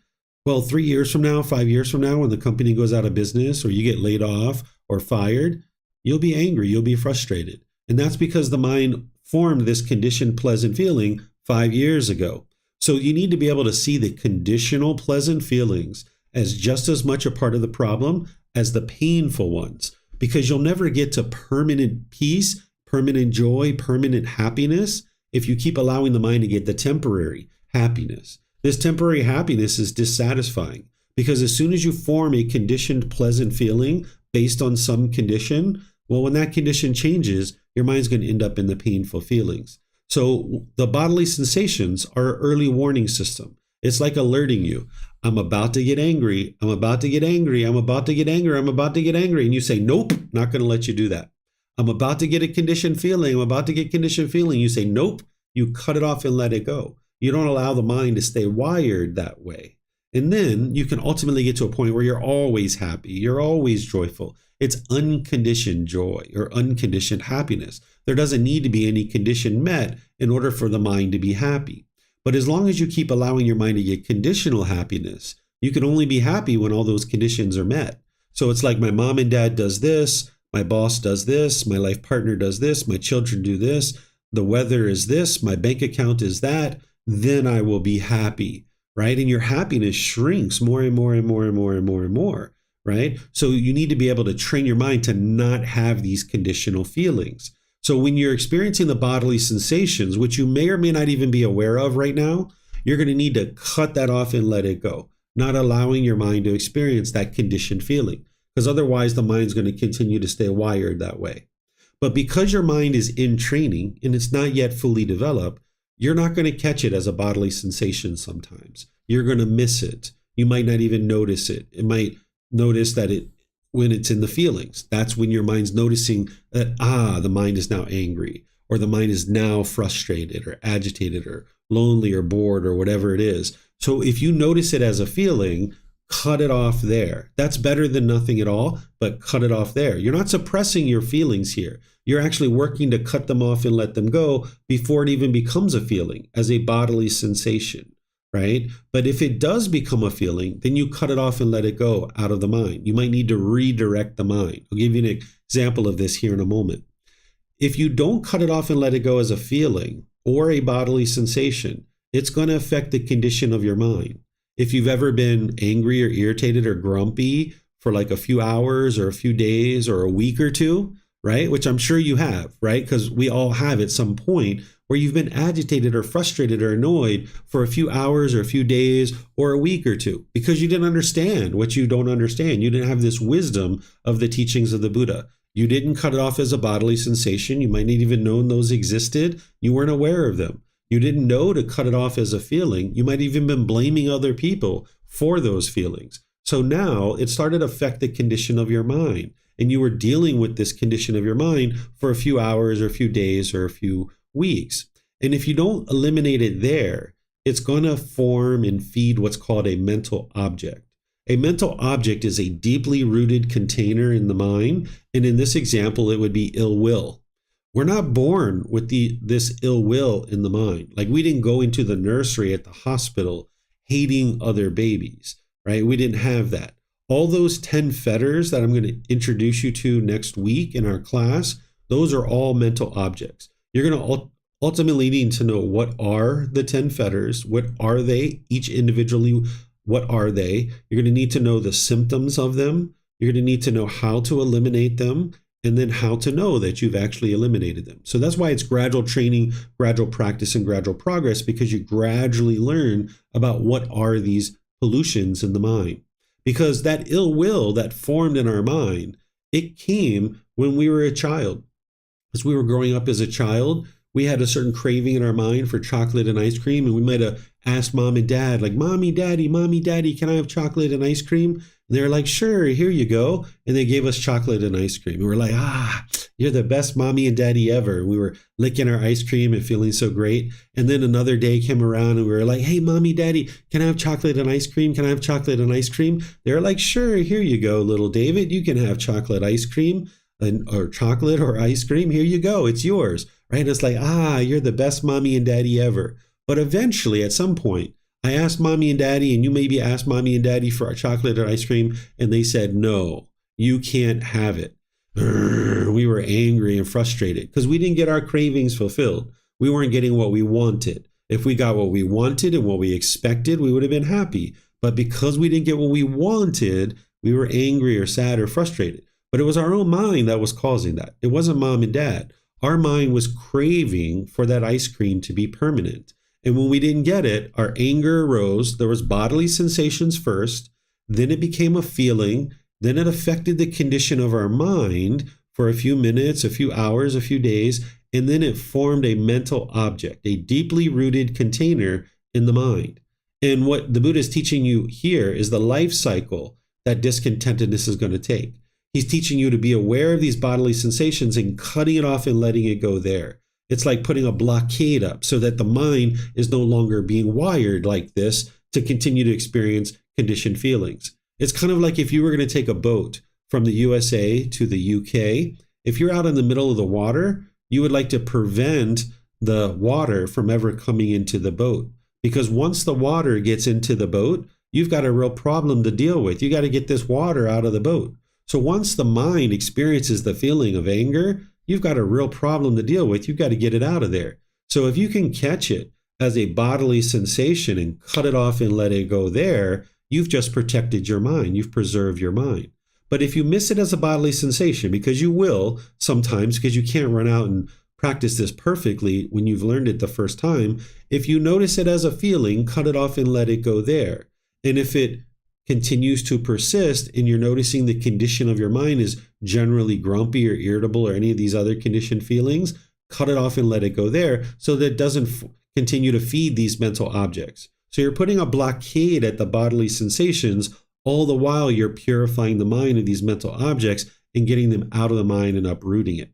well, 3 years from now, 5 years from now, when the company goes out of business or you get laid off or fired, you'll be angry, you'll be frustrated. And that's because the mind formed this conditioned pleasant feeling 5 years ago. So you need to be able to see the conditional pleasant feelings as just as much a part of the problem as the painful ones, because you'll never get to permanent peace, permanent joy, permanent happiness if you keep allowing the mind to get the temporary happiness. This temporary happiness is dissatisfying because as soon as you form a conditioned pleasant feeling based on some condition, well, when that condition changes, your mind's going to end up in the painful feelings. So the bodily sensations are an early warning system. It's like alerting you. I'm about to get angry. I'm about to get angry. I'm about to get angry. I'm about to get angry. And you say, nope, not going to let you do that. I'm about to get a conditioned feeling. I'm about to get conditioned feeling. You say, nope, you cut it off and let it go. You don't allow the mind to stay wired that way. And then you can ultimately get to a point where you're always happy. You're always joyful. It's unconditioned joy or unconditioned happiness. There doesn't need to be any condition met in order for the mind to be happy. But as long as you keep allowing your mind to get conditional happiness, you can only be happy when all those conditions are met. So it's like my mom and dad does this, my boss does this, my life partner does this, my children do this, the weather is this, my bank account is that, then I will be happy, right? And your happiness shrinks more and more and more and more and more and more, right? So you need to be able to train your mind to not have these conditional feelings. So when you're experiencing the bodily sensations, which you may or may not even be aware of right now, you're going to need to cut that off and let it go, not allowing your mind to experience that conditioned feeling, because otherwise the mind's going to continue to stay wired that way. But because your mind is in training and it's not yet fully developed, you're not going to catch it as a bodily sensation sometimes. You're going to miss it. You might not even notice it. It might notice that when it's in the feelings, that's when your mind's noticing that, the mind is now angry, or the mind is now frustrated or agitated or lonely or bored or whatever it is. So if you notice it as a feeling, cut it off there. That's better than nothing at all, but cut it off there. You're not suppressing your feelings here. You're actually working to cut them off and let them go before it even becomes a feeling, as a bodily sensation, right? But if it does become a feeling, then you cut it off and let it go out of the mind. You might need to redirect the mind. I'll give you an example of this here in a moment. If you don't cut it off and let it go as a feeling or a bodily sensation, it's going to affect the condition of your mind. If you've ever been angry or irritated or grumpy for like a few hours or a few days or a week or two, right? Which I'm sure you have, right? Because we all have at some point where you've been agitated or frustrated or annoyed for a few hours or a few days or a week or two because you didn't understand what you don't understand. You didn't have this wisdom of the teachings of the Buddha. You didn't cut it off as a bodily sensation. You might not even known those existed. You weren't aware of them. You didn't know to cut it off as a feeling. You might even been blaming other people for those feelings. So now it started to affect the condition of your mind. And you were dealing with this condition of your mind for a few hours or a few days or a few weeks. And if you don't eliminate it there, it's going to form and feed what's called a mental object. A mental object is a deeply rooted container in the mind. And in this example, it would be ill will. We're not born with this ill will in the mind. Like we didn't go into the nursery at the hospital hating other babies, right? We didn't have that. All those 10 fetters that I'm going to introduce you to next week in our class, those are all mental objects. You're going to ultimately need to know what are the 10 fetters, what are they, each individually, what are they? You're going to need to know the symptoms of them. You're going to need to know how to eliminate them, and then how to know that you've actually eliminated them. So that's why it's gradual training, gradual practice, and gradual progress, because you gradually learn about what are these pollutions in the mind. Because that ill will that formed in our mind, it came when we were a child. As we were growing up as a child, we had a certain craving in our mind for chocolate and ice cream, and we might have asked mom and dad, like, mommy, daddy, can I have chocolate and ice cream? And they're like, sure, here you go. And they gave us chocolate and ice cream. And we're like, you're the best mommy and daddy ever. And we were licking our ice cream and feeling so great. And then another day came around and we were like, hey, mommy, daddy, can I have chocolate and ice cream? Can I have chocolate and ice cream? They're like, sure, here you go, little David. You can have chocolate ice cream or chocolate or ice cream. Here you go. It's yours. Right? It's like, you're the best mommy and daddy ever. But eventually, at some point, I asked mommy and daddy, and you maybe asked mommy and daddy for a chocolate or ice cream, and they said, no, you can't have it. We were angry and frustrated because we didn't get our cravings fulfilled. We weren't getting what we wanted. If we got what we wanted and what we expected, we would have been happy. But because we didn't get what we wanted, we were angry or sad or frustrated. But it was our own mind that was causing that. It wasn't mom and dad. Our mind was craving for that ice cream to be permanent. And when we didn't get it, our anger arose. There was bodily sensations first, then it became a feeling, then it affected the condition of our mind for a few minutes, a few hours, a few days, and then it formed a mental object, a deeply rooted container in the mind. And what the Buddha is teaching you here is the life cycle that discontentedness is going to take. He's teaching you to be aware of these bodily sensations and cutting it off and letting it go there. It's like putting a blockade up so that the mind is no longer being wired like this to continue to experience conditioned feelings. It's kind of like if you were going to take a boat from the USA to the UK. If you're out in the middle of the water, you would like to prevent the water from ever coming into the boat. Because once the water gets into the boat, you've got a real problem to deal with. You got to get this water out of the boat. So once the mind experiences the feeling of anger, you've got a real problem to deal with. You've got to get it out of there. So if you can catch it as a bodily sensation and cut it off and let it go there, you've just protected your mind. You've preserved your mind. But if you miss it as a bodily sensation, because you will sometimes, because you can't run out and practice this perfectly when you've learned it the first time, if you notice it as a feeling, cut it off and let it go there. And if it continues to persist and you're noticing the condition of your mind is generally grumpy or irritable or any of these other conditioned feelings, cut it off and let it go there so that it doesn't continue to feed these mental objects. So you're putting a blockade at the bodily sensations, all the while you're purifying the mind of these mental objects and getting them out of the mind and uprooting it.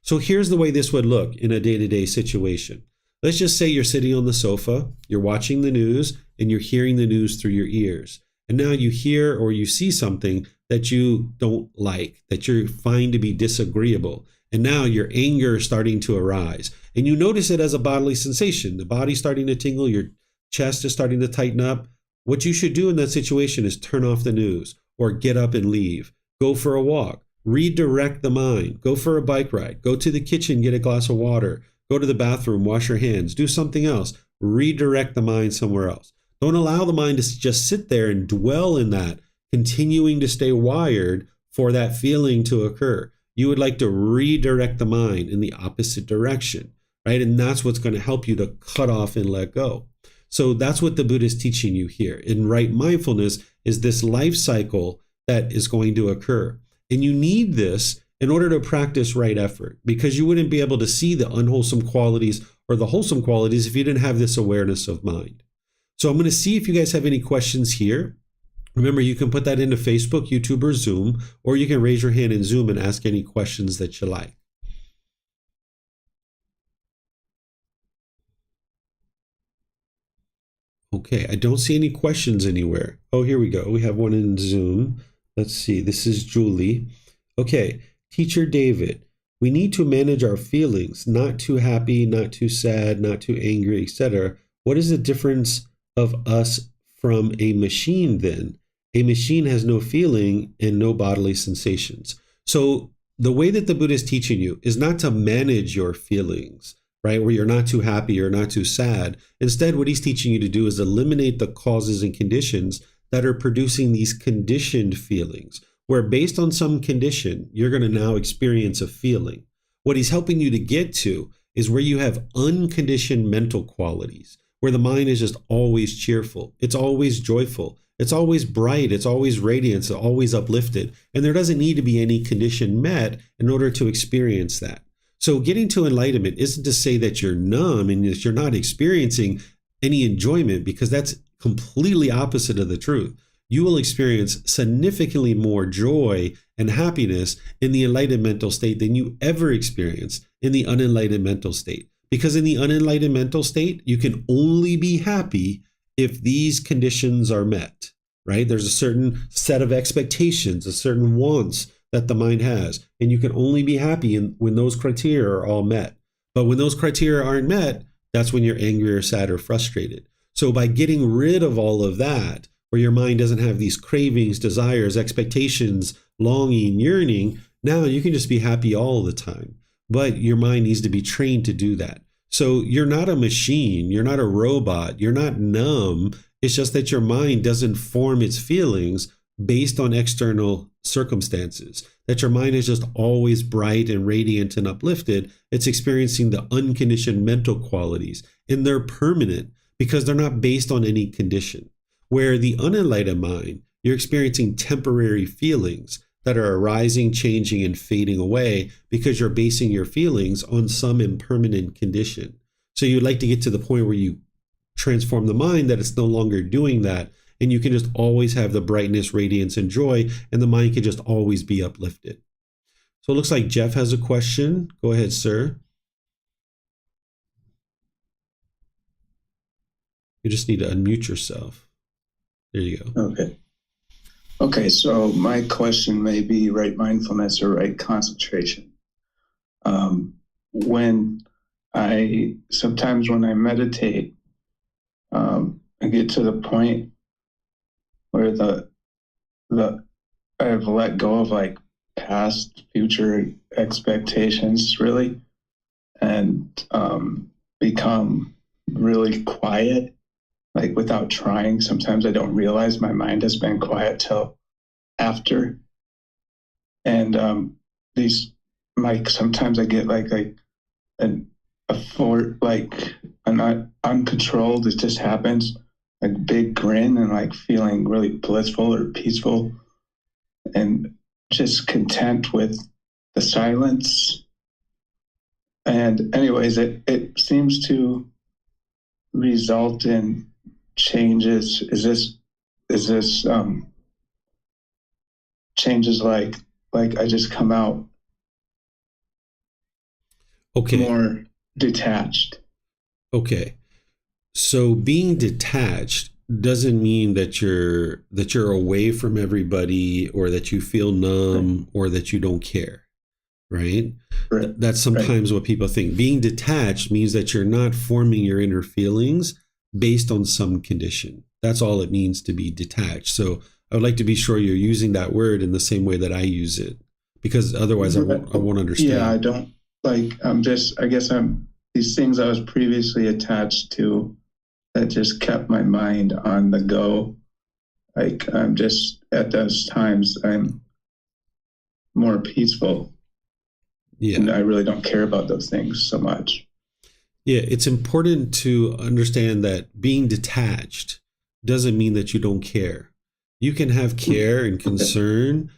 So here's the way this would look in a day-to-day situation. Let's just say you're sitting on the sofa, you're watching the news, and you're hearing the news through your ears. And now you hear or you see something that you don't like, that you find to be disagreeable. And now your anger is starting to arise. And you notice it as a bodily sensation. The body's starting to tingle, your chest is starting to tighten up. What you should do in that situation is turn off the news or get up and leave. Go for a walk. Redirect the mind. Go for a bike ride. Go to the kitchen, get a glass of water. Go to the bathroom, wash your hands. Do something else. Redirect the mind somewhere else. Don't allow the mind to just sit there and dwell in that, continuing to stay wired for that feeling to occur. You would like to redirect the mind in the opposite direction, right? And that's what's going to help you to cut off and let go. So that's what the Buddha is teaching you here. In right mindfulness is this life cycle that is going to occur. And you need this in order to practice right effort, because you wouldn't be able to see the unwholesome qualities or the wholesome qualities if you didn't have this awareness of mind. So I'm going to see if you guys have any questions here. Remember, you can put that into Facebook, YouTube, or Zoom, or you can raise your hand in Zoom and ask any questions that you like. Okay, I don't see any questions anywhere. Oh, here we go. We have one in Zoom. Let's see. This is Julie. Okay, Teacher David, we need to manage our feelings, not too happy, not too sad, not too angry, etc. What is the difference of us from a machine then? A machine has no feeling and no bodily sensations. So the way that the Buddha is teaching you is not to manage your feelings, right? Where you're not too happy or not too sad. Instead, what he's teaching you to do is eliminate the causes and conditions that are producing these conditioned feelings, where based on some condition, you're going to now experience a feeling. What he's helping you to get to is where you have unconditioned mental qualities, where the mind is just always cheerful. It's always joyful. It's always bright. It's always radiant. It's always uplifted. And there doesn't need to be any condition met in order to experience that. So getting to enlightenment isn't to say that you're numb and that you're not experiencing any enjoyment, because that's completely opposite of the truth. You will experience significantly more joy and happiness in the enlightened mental state than you ever experienced in the unenlightened mental state. Because in the unenlightened mental state, you can only be happy if these conditions are met, right? There's a certain set of expectations, a certain wants that the mind has, and you can only be happy when those criteria are all met. But when those criteria aren't met, that's when you're angry or sad or frustrated. So by getting rid of all of that, where your mind doesn't have these cravings, desires, expectations, longing, yearning, now you can just be happy all the time. But your mind needs to be trained to do that. So you're not a machine, you're not a robot, you're not numb. It's just that your mind doesn't form its feelings based on external circumstances, that your mind is just always bright and radiant and uplifted. It's experiencing the unconditioned mental qualities, and they're permanent because they're not based on any condition. Where the unenlightened mind, you're experiencing temporary feelings that are arising, changing, and fading away because you're basing your feelings on some impermanent condition. So you'd like to get to the point where you transform the mind that it's no longer doing that, and you can just always have the brightness, radiance, and joy, and the mind can just always be uplifted. So it looks like Jeff has a question. Go ahead, sir. You just need to unmute yourself. There you go. Okay, so my question may be right mindfulness or right concentration. Sometimes when I meditate, I get to the point where I've let go of like past, future expectations really, and become really quiet. Like without trying, sometimes I don't realize my mind has been quiet till after. And sometimes I get an uncontrolled, it just happens, like big grin and like feeling really blissful or peaceful and just content with the silence. And anyways, it seems to result in changes. Is this changes like I just come out more detached? Okay. So being detached doesn't mean that you're away from everybody, or that you feel Right. numb, or that you don't care, right? Right. That's Right. sometimes what people think. Being detached means that you're not forming your inner feelings based on some condition. That's all it means to be detached. So I would like to be sure you're using that word in the same way that I use it, because otherwise Right. I won't Yeah, I understand. don't like, I guess these things I was previously attached to that just kept my mind on the go. Like, I'm just, at those times, I'm more peaceful and Yeah. I really don't care about those things so much. Yeah, it's important to understand that being detached doesn't mean that you don't care. You can have care and Okay. concern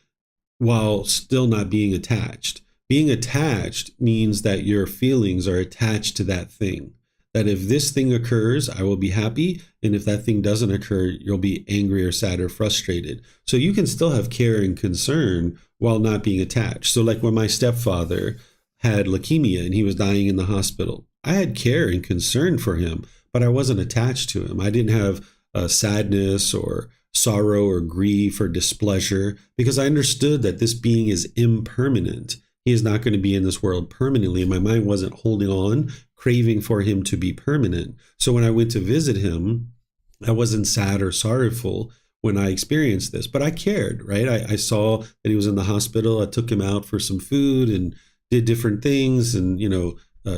while still not being attached. Being attached means that your feelings are attached to that thing. That if this thing occurs, I will be happy. And if that thing doesn't occur, you'll be angry or sad or frustrated. So you can still have care and concern while not being attached. So, like when my stepfather had leukemia and he was dying in the hospital, I had care and concern for him, but I wasn't attached to him. I didn't have sadness or sorrow or grief or displeasure, because I understood that this being is impermanent. He is not going to be in this world permanently. And my mind wasn't holding on, craving for him to be permanent. So when I went to visit him, I wasn't sad or sorrowful when I experienced this, but I cared, right? I saw that he was in the hospital. I took him out for some food and did different things, and,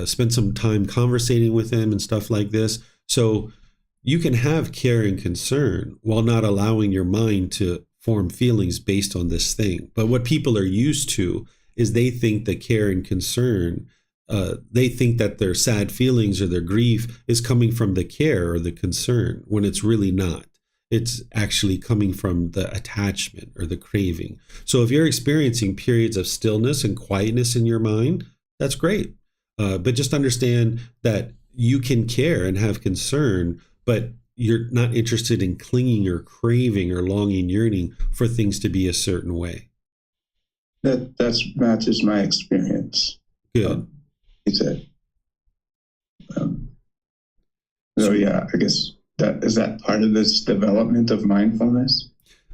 spent some time conversating with him and stuff like this. So you can have care and concern while not allowing your mind to form feelings based on this thing. But what people are used to is they think that care and concern, they think that their sad feelings or their grief is coming from the care or the concern, when it's really not. It's actually coming from the attachment or the craving. So if you're experiencing periods of stillness and quietness in your mind, that's great. But just understand that you can care and have concern, but you're not interested in clinging or craving or longing, yearning for things to be a certain way. That's matches my experience. Good. Um, he said, um, so So yeah, I guess that part of this development of mindfulness?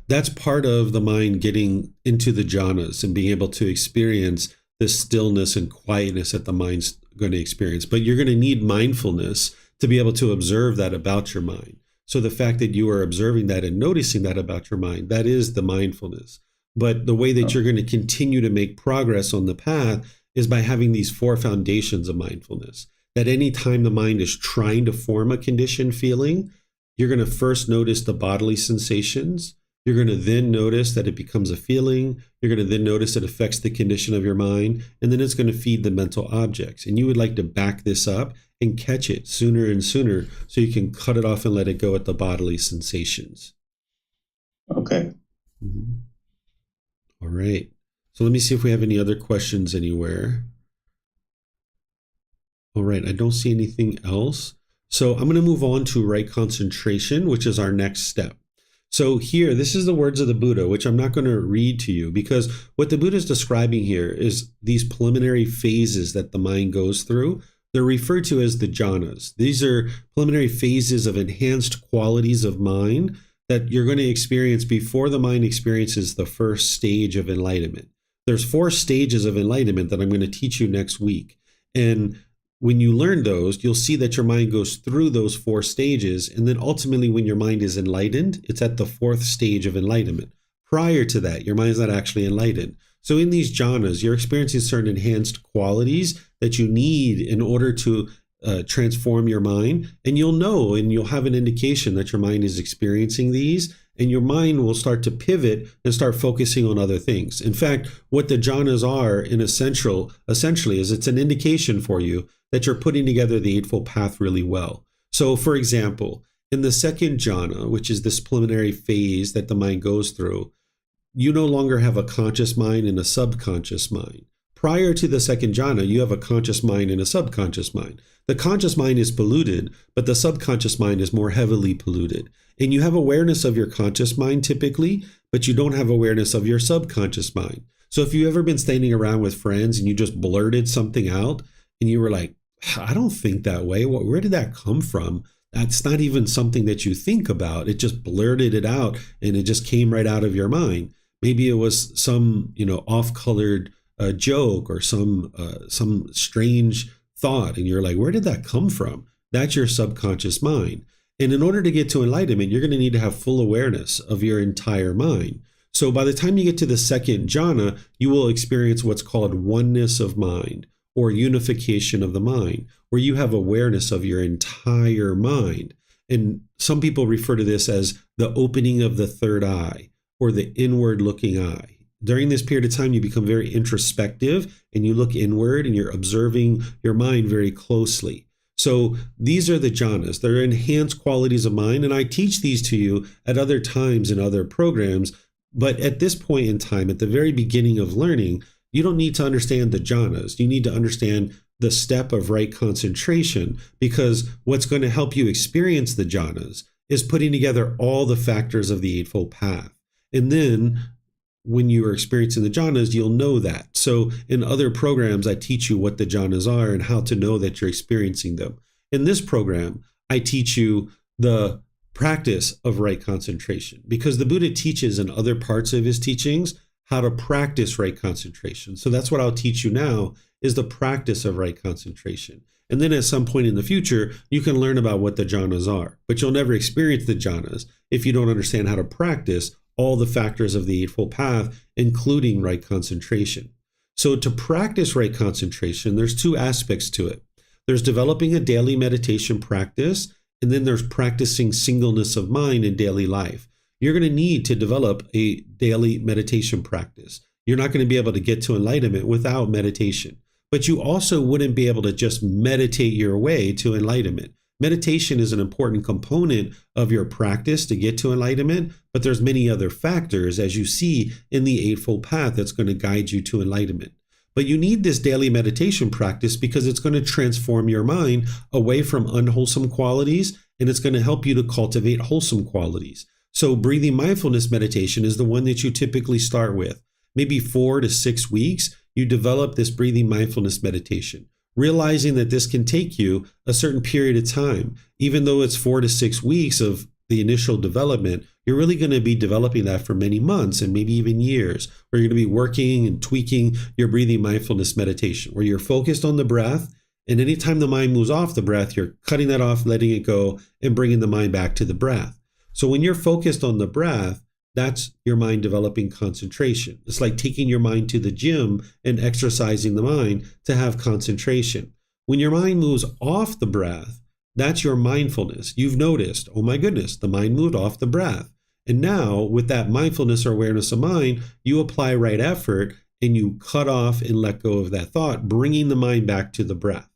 that's part of the mind getting into the jhanas and being able to experience this stillness and quietness that the mind's going to experience. But you're going to need mindfulness to be able to observe that about your mind. So the fact that you are observing that and noticing that about your mind, that is the mindfulness. But the way that Oh, you're going to continue to make progress on the path is by having these four foundations of mindfulness. That anytime the mind is trying to form a conditioned feeling, you're going to first notice the bodily sensations. You're going to then notice that it becomes a feeling. You're going to then notice it affects the condition of your mind. And then it's going to feed the mental objects. And you would like to back this up and catch it sooner and sooner so you can cut it off and let it go at the bodily sensations. okay. Mhm. All right. So let me see if we have any other questions anywhere. All right. I don't see anything else. So I'm going to move on to right concentration, which is our next step. So here, this is the words of the Buddha, which I'm not going to read to you, because what the Buddha is describing here is these preliminary phases that the mind goes through. They're referred to as the jhanas. These are preliminary phases of enhanced qualities of mind that you're going to experience before the mind experiences the first stage of enlightenment. There's four stages of enlightenment that I'm going to teach you next week. And when you learn those, you'll see that your mind goes through those four stages. And then ultimately, when your mind is enlightened, it's at the fourth stage of enlightenment. Prior to that, your mind is not actually enlightened. So in these jhanas, you're experiencing certain enhanced qualities that you need in order to transform your mind. And you'll know and you'll have an indication that your mind is experiencing these. And your mind will start to pivot and start focusing on other things. In fact, what the jhanas are in essentially is it's an indication for you that you're putting together the Eightfold Path really well. So, for example, in the second jhana, which is this preliminary phase that the mind goes through, you no longer have a conscious mind and a subconscious mind. Prior to the second jhana, you have a conscious mind and a subconscious mind. The conscious mind is polluted, but the subconscious mind is more heavily polluted. And you have awareness of your conscious mind typically, but you don't have awareness of your subconscious mind. So if you've ever been standing around with friends and you just blurted something out and you were like, I don't think that way. Where did that come from? That's not even something that you think about. It just blurted it out and it just came right out of your mind. Maybe it was some, off-colored joke or some strange thought, and you're like, where did that come from? That's your subconscious mind. And in order to get to enlightenment, you're going to need to have full awareness of your entire mind. So by the time you get to the second jhana, you will experience what's called oneness of mind, or unification of the mind, where you have awareness of your entire mind. And some people refer to this as the opening of the third eye, or the inward looking eye. During this period of time, you become very introspective and you look inward and you're observing your mind very closely. So these are the jhanas. They're enhanced qualities of mind. And I teach these to you at other times in other programs. But at this point in time, at the very beginning of learning, you don't need to understand the jhanas. You need to understand the step of right concentration, because what's going to help you experience the jhanas is putting together all the factors of the Eightfold Path. And then when you are experiencing the jhanas, you'll know that. So in other programs, I teach you what the jhanas are and how to know that you're experiencing them. In this program, I teach you the practice of right concentration, because the Buddha teaches in other parts of his teachings how to practice right concentration. So that's what I'll teach you now, is the practice of right concentration. And then at some point in the future, you can learn about what the jhanas are, but you'll never experience the jhanas if you don't understand how to practice all the factors of the Eightfold Path, including right concentration. So to practice right concentration, there's two aspects to it. There's developing a daily meditation practice, and then there's practicing singleness of mind in daily life. You're going to need to develop a daily meditation practice. You're not going to be able to get to enlightenment without meditation. But you also wouldn't be able to just meditate your way to enlightenment. Meditation is an important component of your practice to get to enlightenment, but there's many other factors, as you see in the Eightfold Path, that's going to guide you to enlightenment. But you need this daily meditation practice because it's going to transform your mind away from unwholesome qualities, and it's going to help you to cultivate wholesome qualities. So breathing mindfulness meditation is the one that you typically start with. Maybe 4 to 6 weeks, you develop this breathing mindfulness meditation, realizing that this can take you a certain period of time. Even though it's 4 to 6 weeks of the initial development, you're really going to be developing that for many months and maybe even years, where you're going to be working and tweaking your breathing mindfulness meditation, where you're focused on the breath. And anytime the mind moves off the breath, you're cutting that off, letting it go, and bringing the mind back to the breath. So when you're focused on the breath, that's your mind developing concentration. It's like taking your mind to the gym and exercising the mind to have concentration. When your mind moves off the breath, that's your mindfulness. You've noticed, oh my goodness, the mind moved off the breath. And now with that mindfulness or awareness of mind, you apply right effort and you cut off and let go of that thought, bringing the mind back to the breath.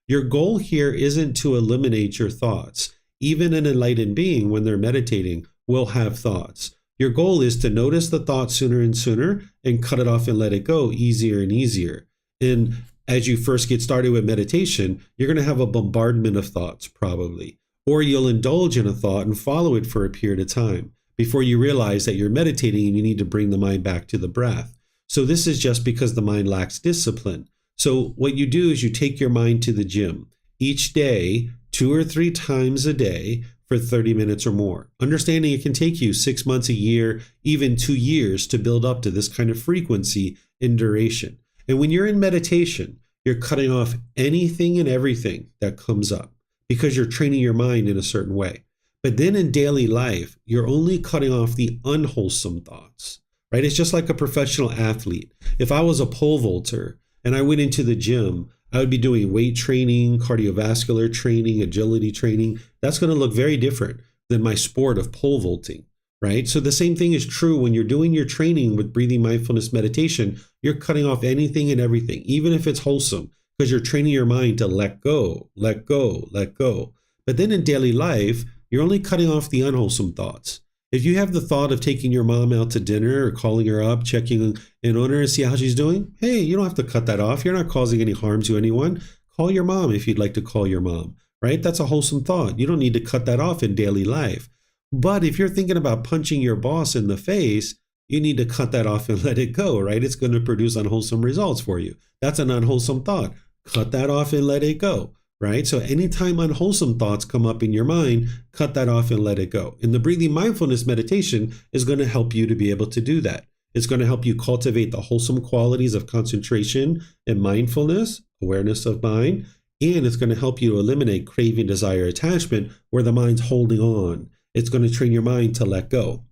Your goal here isn't to eliminate your thoughts. Even an enlightened being, when they're meditating, will have thoughts. Your goal is to notice the thought sooner and sooner and cut it off and let it go easier and easier. And as you first get started with meditation, you're going to have a bombardment of thoughts probably, or you'll indulge in a thought and follow it for a period of time before you realize that you're meditating and you need to bring the mind back to the breath. So this is just because the mind lacks discipline. So what you do is you take your mind to the gym each day, 2 or 3 times a day, for 30 minutes or more. Understanding it can take you 6 months, a year, even 2 years to build up to this kind of frequency and duration. And when you're in meditation, you're cutting off anything and everything that comes up because you're training your mind in a certain way. But then in daily life, you're only cutting off the unwholesome thoughts, right? It's just like a professional athlete. If I was a pole vaulter and I went into the gym, I would be doing weight training, cardiovascular training, agility training. That's going to look very different than my sport of pole vaulting, right? So the same thing is true when you're doing your training with breathing mindfulness meditation. You're cutting off anything and everything, even if it's wholesome, because you're training your mind to let go, let go, let go. But then in daily life, you're only cutting off the unwholesome thoughts. If you have the thought of taking your mom out to dinner or calling her up, checking in on her and see how she's doing, hey, you don't have to cut that off. You're not causing any harm to anyone. Call your mom if you'd like to call your mom, right? That's a wholesome thought. You don't need to cut that off in daily life. But if you're thinking about punching your boss in the face, you need to cut that off and let it go, right? It's going to produce unwholesome results for you. That's an unwholesome thought. Cut that off and let it go. right? So anytime unwholesome thoughts come up in your mind, cut that off and let it go. And the breathing mindfulness meditation is going to help you to be able to do that. It's going to help you cultivate the wholesome qualities of concentration and mindfulness, awareness of mind, and it's going to help you to eliminate craving, desire, attachment where the mind's holding on. It's going to train your mind to let go.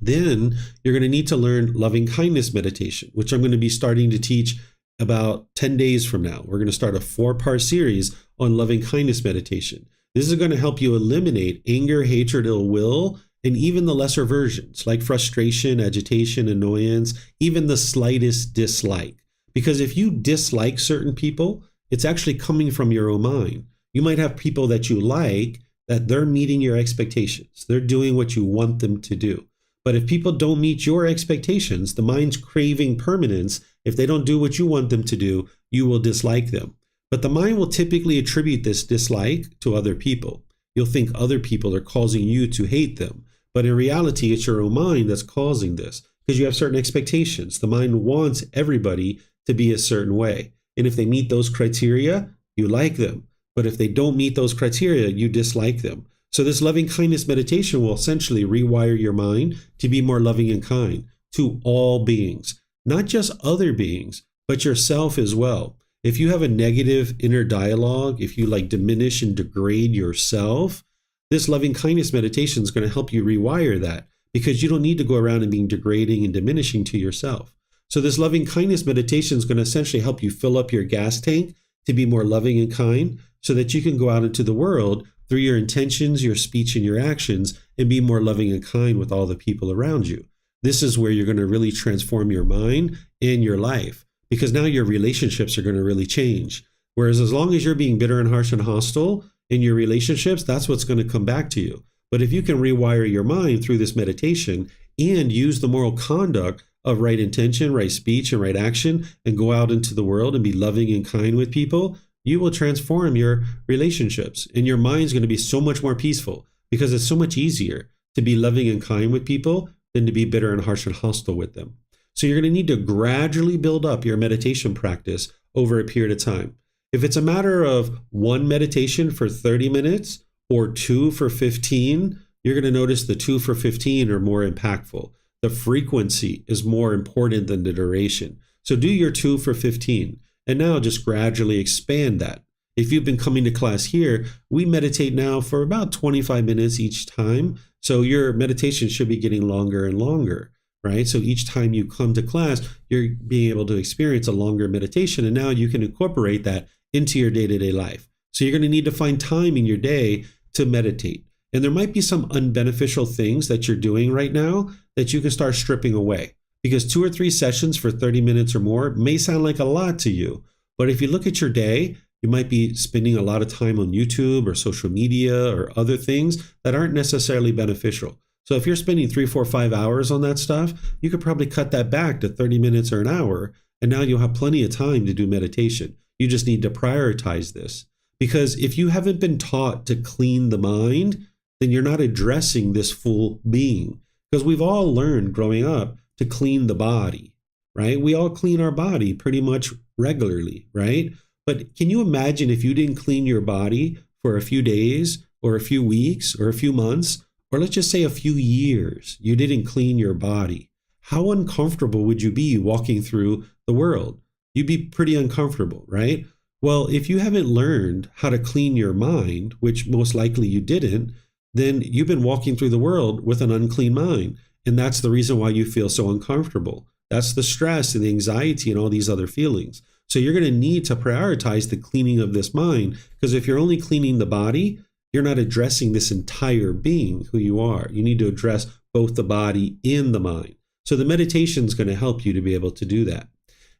Then you're going to need to learn loving kindness meditation, which I'm going to be starting to teach about 10 days from now. We're going to start a 4-part series on loving kindness meditation. This is going to help you eliminate anger, hatred, ill will, and even the lesser versions like frustration, agitation, annoyance, even the slightest dislike. Because if you dislike certain people, it's actually coming from your own mind. You might have people that you like, that they're meeting your expectations. They're doing what you want them to do. But if people don't meet your expectations, the mind's craving permanence. If they don't do what you want them to do, you will dislike them. But the mind will typically attribute this dislike to other people. You'll think other people are causing you to hate them. But in reality, it's your own mind that's causing this because you have certain expectations. The mind wants everybody to be a certain way. And if they meet those criteria, you like them. But if they don't meet those criteria, you dislike them. So this loving kindness meditation will essentially rewire your mind to be more loving and kind to all beings, not just other beings, but yourself as well. If you have a negative inner dialogue, if you diminish and degrade yourself, this loving kindness meditation is going to help you rewire that because you don't need to go around and being degrading and diminishing to yourself. So this loving kindness meditation is going to essentially help you fill up your gas tank to be more loving and kind so that you can go out into the world through your intentions, your speech, and your actions and be more loving and kind with all the people around you. This is where you're going to really transform your mind and your life because now your relationships are going to really change. Whereas as long as you're being bitter and harsh and hostile in your relationships, that's what's going to come back to you. But if you can rewire your mind through this meditation and use the moral conduct of right intention, right speech, and right action, and go out into the world and be loving and kind with people, you will transform your relationships. And your mind's going to be so much more peaceful because it's so much easier to be loving and kind with people than to be bitter and harsh and hostile with them. So you're going to need to gradually build up your meditation practice over a period of time. If it's a matter of one meditation for 30 minutes or 2 for 15, you're going to notice the 2 for 15 are more impactful. The frequency is more important than the duration. So do your 2 for 15 and now just gradually expand that. If you've been coming to class here, we meditate now for about 25 minutes each time. So your meditation should be getting longer and longer, right? So each time you come to class, you're being able to experience a longer meditation. And now you can incorporate that into your day-to-day life. So you're going to need to find time in your day to meditate. And there might be some unbeneficial things that you're doing right now that you can start stripping away. Because 2 or 3 sessions for 30 minutes or more may sound like a lot to you. But if you look at your day, you might be spending a lot of time on YouTube or social media or other things that aren't necessarily beneficial. So if you're spending 3, 4, 5 hours on that stuff, you could probably cut that back to 30 minutes or an hour. And now you'll have plenty of time to do meditation. You just need to prioritize this. Because if you haven't been taught to clean the mind, then you're not addressing this full being. Because we've all learned growing up to clean the body, right? We all clean our body pretty much regularly, right? But can you imagine if you didn't clean your body for a few days or a few weeks or a few months, or let's just say a few years, you didn't clean your body? How uncomfortable would you be walking through the world? You'd be pretty uncomfortable, right? Well, if you haven't learned how to clean your mind, which most likely you didn't, then you've been walking through the world with an unclean mind. And that's the reason why you feel so uncomfortable. That's the stress and the anxiety and all these other feelings. So you're going to need to prioritize the cleaning of this mind, because if you're only cleaning the body, you're not addressing this entire being, who you are. You need to address both the body and the mind. So the meditation is going to help you to be able to do that.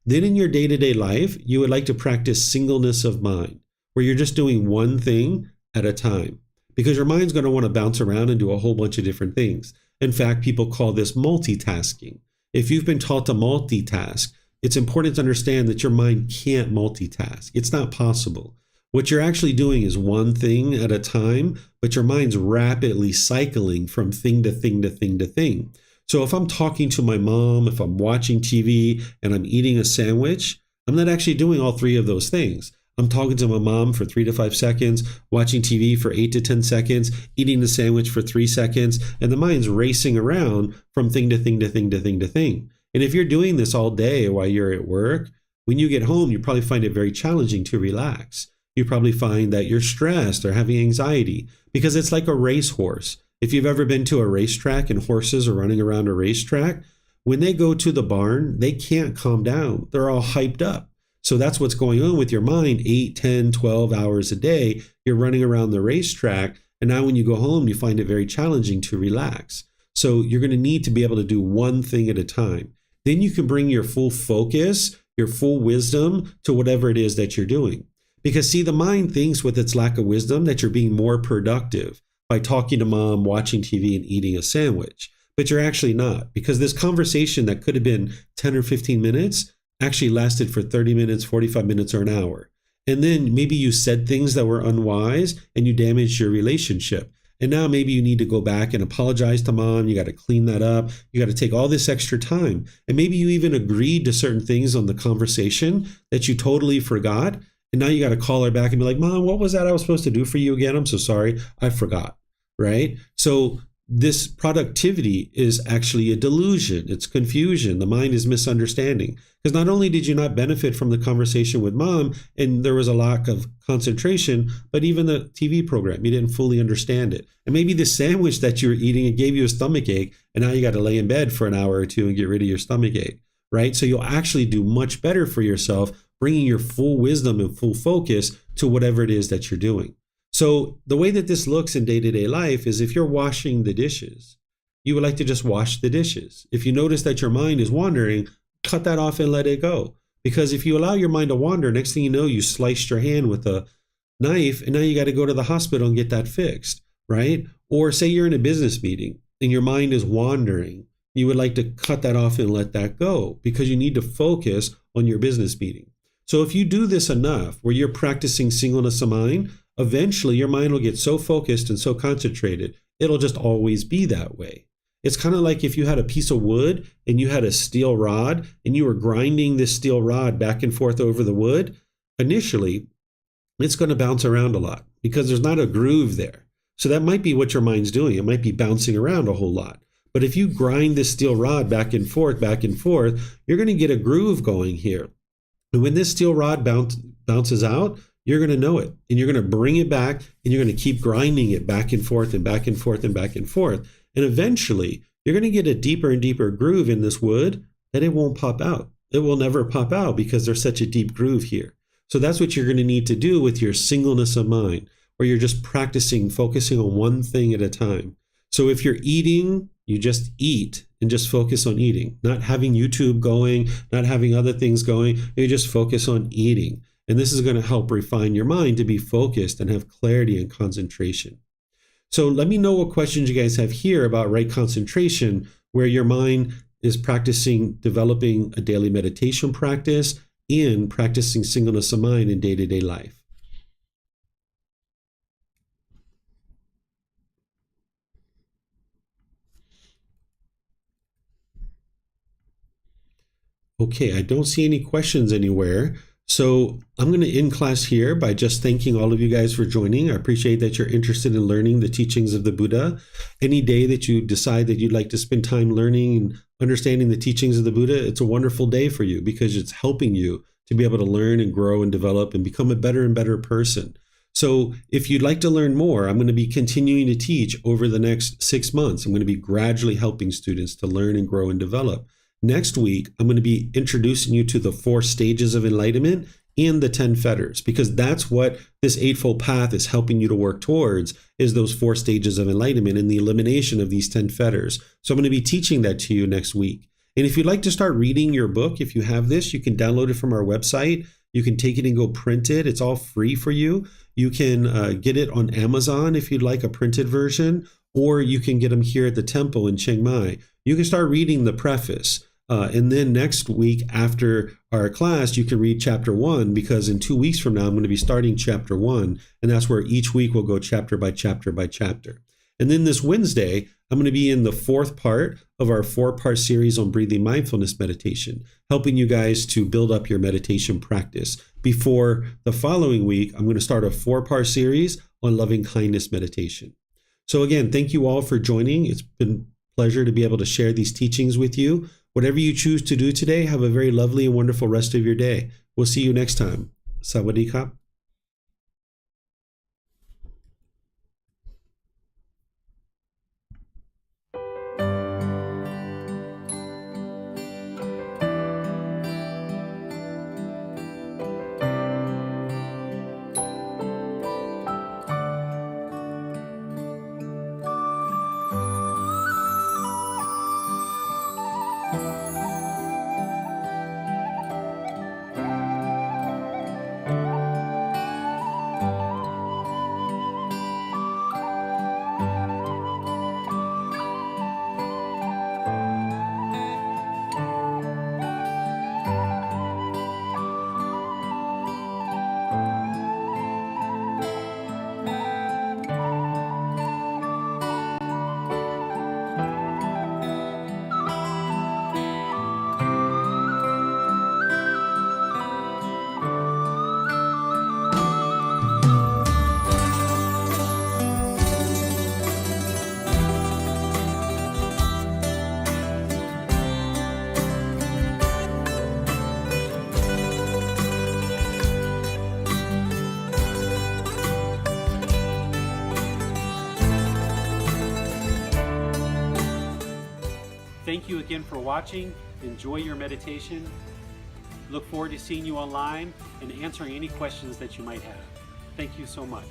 Then in your day-to-day life, you would like to practice singleness of mind, where you're just doing one thing at a time, because your mind's going to want to bounce around and do a whole bunch of different things. In fact, people call this multitasking. If you've been taught to multitask, it's important to understand that your mind can't multitask. It's not possible. What you're actually doing is one thing at a time, but your mind's rapidly cycling from thing to thing to thing to thing. So if I'm talking to my mom, if I'm watching TV and I'm eating a sandwich, I'm not actually doing all 3 of those things. I'm talking to my mom for 3 to 5 seconds, watching TV for 8 to 10 seconds, eating the sandwich for 3 seconds, and the mind's racing around from thing to thing to thing to thing to thing. And if you're doing this all day while you're at work, when you get home, you probably find it very challenging to relax. You probably find that you're stressed or having anxiety because it's like a racehorse. If you've ever been to a racetrack and horses are running around a racetrack, when they go to the barn, they can't calm down. They're all hyped up. So that's what's going on with your mind 8, 10, 12 hours a day. You're running around the racetrack. And now when you go home, you find it very challenging to relax. So you're going to need to be able to do one thing at a time. Then you can bring your full focus, your full wisdom to whatever it is that you're doing. Because see, the mind thinks with its lack of wisdom that you're being more productive by talking to mom, watching TV, and eating a sandwich. But you're actually not, because this conversation that could have been 10 or 15 minutes actually lasted for 30 minutes, 45 minutes, or an hour. And then maybe you said things that were unwise and you damaged your relationship. And now maybe you need to go back and apologize to mom. You got to clean that up. You got to take all this extra time. And maybe you even agreed to certain things on the conversation that you totally forgot. And now you got to call her back and be like, Mom, what was that I was supposed to do for you again? I'm so sorry. I forgot. Right? So this productivity is actually a delusion. It's confusion. The mind is misunderstanding. Because not only did you not benefit from the conversation with mom, and there was a lack of concentration, but even the TV program, you didn't fully understand it. And maybe the sandwich that you were eating, it gave you a stomach ache, and now you got to lay in bed for an hour or two and get rid of your stomach ache, right? So you'll actually do much better for yourself, bringing your full wisdom and full focus to whatever it is that you're doing. So the way that this looks in day-to-day life is if you're washing the dishes, you would like to just wash the dishes. If you notice that your mind is wandering, cut that off and let it go. Because if you allow your mind to wander, next thing you know, you sliced your hand with a knife and now you got to go to the hospital and get that fixed, right? Or say you're in a business meeting and your mind is wandering. You would like to cut that off and let that go because you need to focus on your business meeting. So if you do this enough, where you're practicing singleness of mind, eventually your mind will get so focused and so concentrated, it'll just always be that way. It's kind of like if you had a piece of wood and you had a steel rod and you were grinding this steel rod back and forth over the wood. Initially, it's going to bounce around a lot because there's not a groove there. So that might be what your mind's doing. It might be bouncing around a whole lot. But if you grind this steel rod back and forth, you're going to get a groove going here. And when this steel rod bounces out, you're going to know it. And you're going to bring it back and you're going to keep grinding it back and forth and back and forth and back and forth. And eventually, you're going to get a deeper and deeper groove in this wood that it won't pop out. It will never pop out because there's such a deep groove here. So that's what you're going to need to do with your singleness of mind, where you're just practicing, focusing on one thing at a time. So if you're eating, you just eat and just focus on eating, not having YouTube going, not having other things going. You just focus on eating. And this is going to help refine your mind to be focused and have clarity and concentration. So let me know what questions you guys have here about right concentration, where your mind is practicing developing a daily meditation practice and practicing singleness of mind in day-to-day life. Okay, I don't see any questions anywhere. So I'm going to end class here by just thanking all of you guys for joining. I appreciate that you're interested in learning the teachings of the Buddha. Any day that you decide that you'd like to spend time learning and understanding the teachings of the Buddha, it's a wonderful day for you because it's helping you to be able to learn and grow and develop and become a better and better person. So if you'd like to learn more, I'm going to be continuing to teach over the next 6 months. I'm going to be gradually helping students to learn and grow and develop. Next week, I'm going to be introducing you to the 4 stages of enlightenment and the 10 fetters, because that's what this Eightfold Path is helping you to work towards, is those 4 stages of enlightenment and the elimination of these 10 fetters. So I'm going to be teaching that to you next week. And if you'd like to start reading your book, if you have this, you can download it from our website. You can take it and go print it. It's all free for you. You can get it on Amazon if you'd like a printed version, or you can get them here at the temple in Chiang Mai. You can start reading the preface. And then next week after our class, you can read chapter 1, because in 2 weeks from now, I'm going to be starting chapter 1. And that's where each week we'll go chapter by chapter by chapter. And then this Wednesday, I'm going to be in the fourth part of our 4-part series on breathing mindfulness meditation, helping you guys to build up your meditation practice. Before the following week, I'm going to start a 4-part series on loving kindness meditation. So again, thank you all for joining. It's been a pleasure to be able to share these teachings with you. Whatever you choose to do today, have a very lovely and wonderful rest of your day. We'll see you next time. Sawadee Kap. Thank you again for watching. Enjoy your meditation. Look forward to seeing you online and answering any questions that you might have. Thank you so much.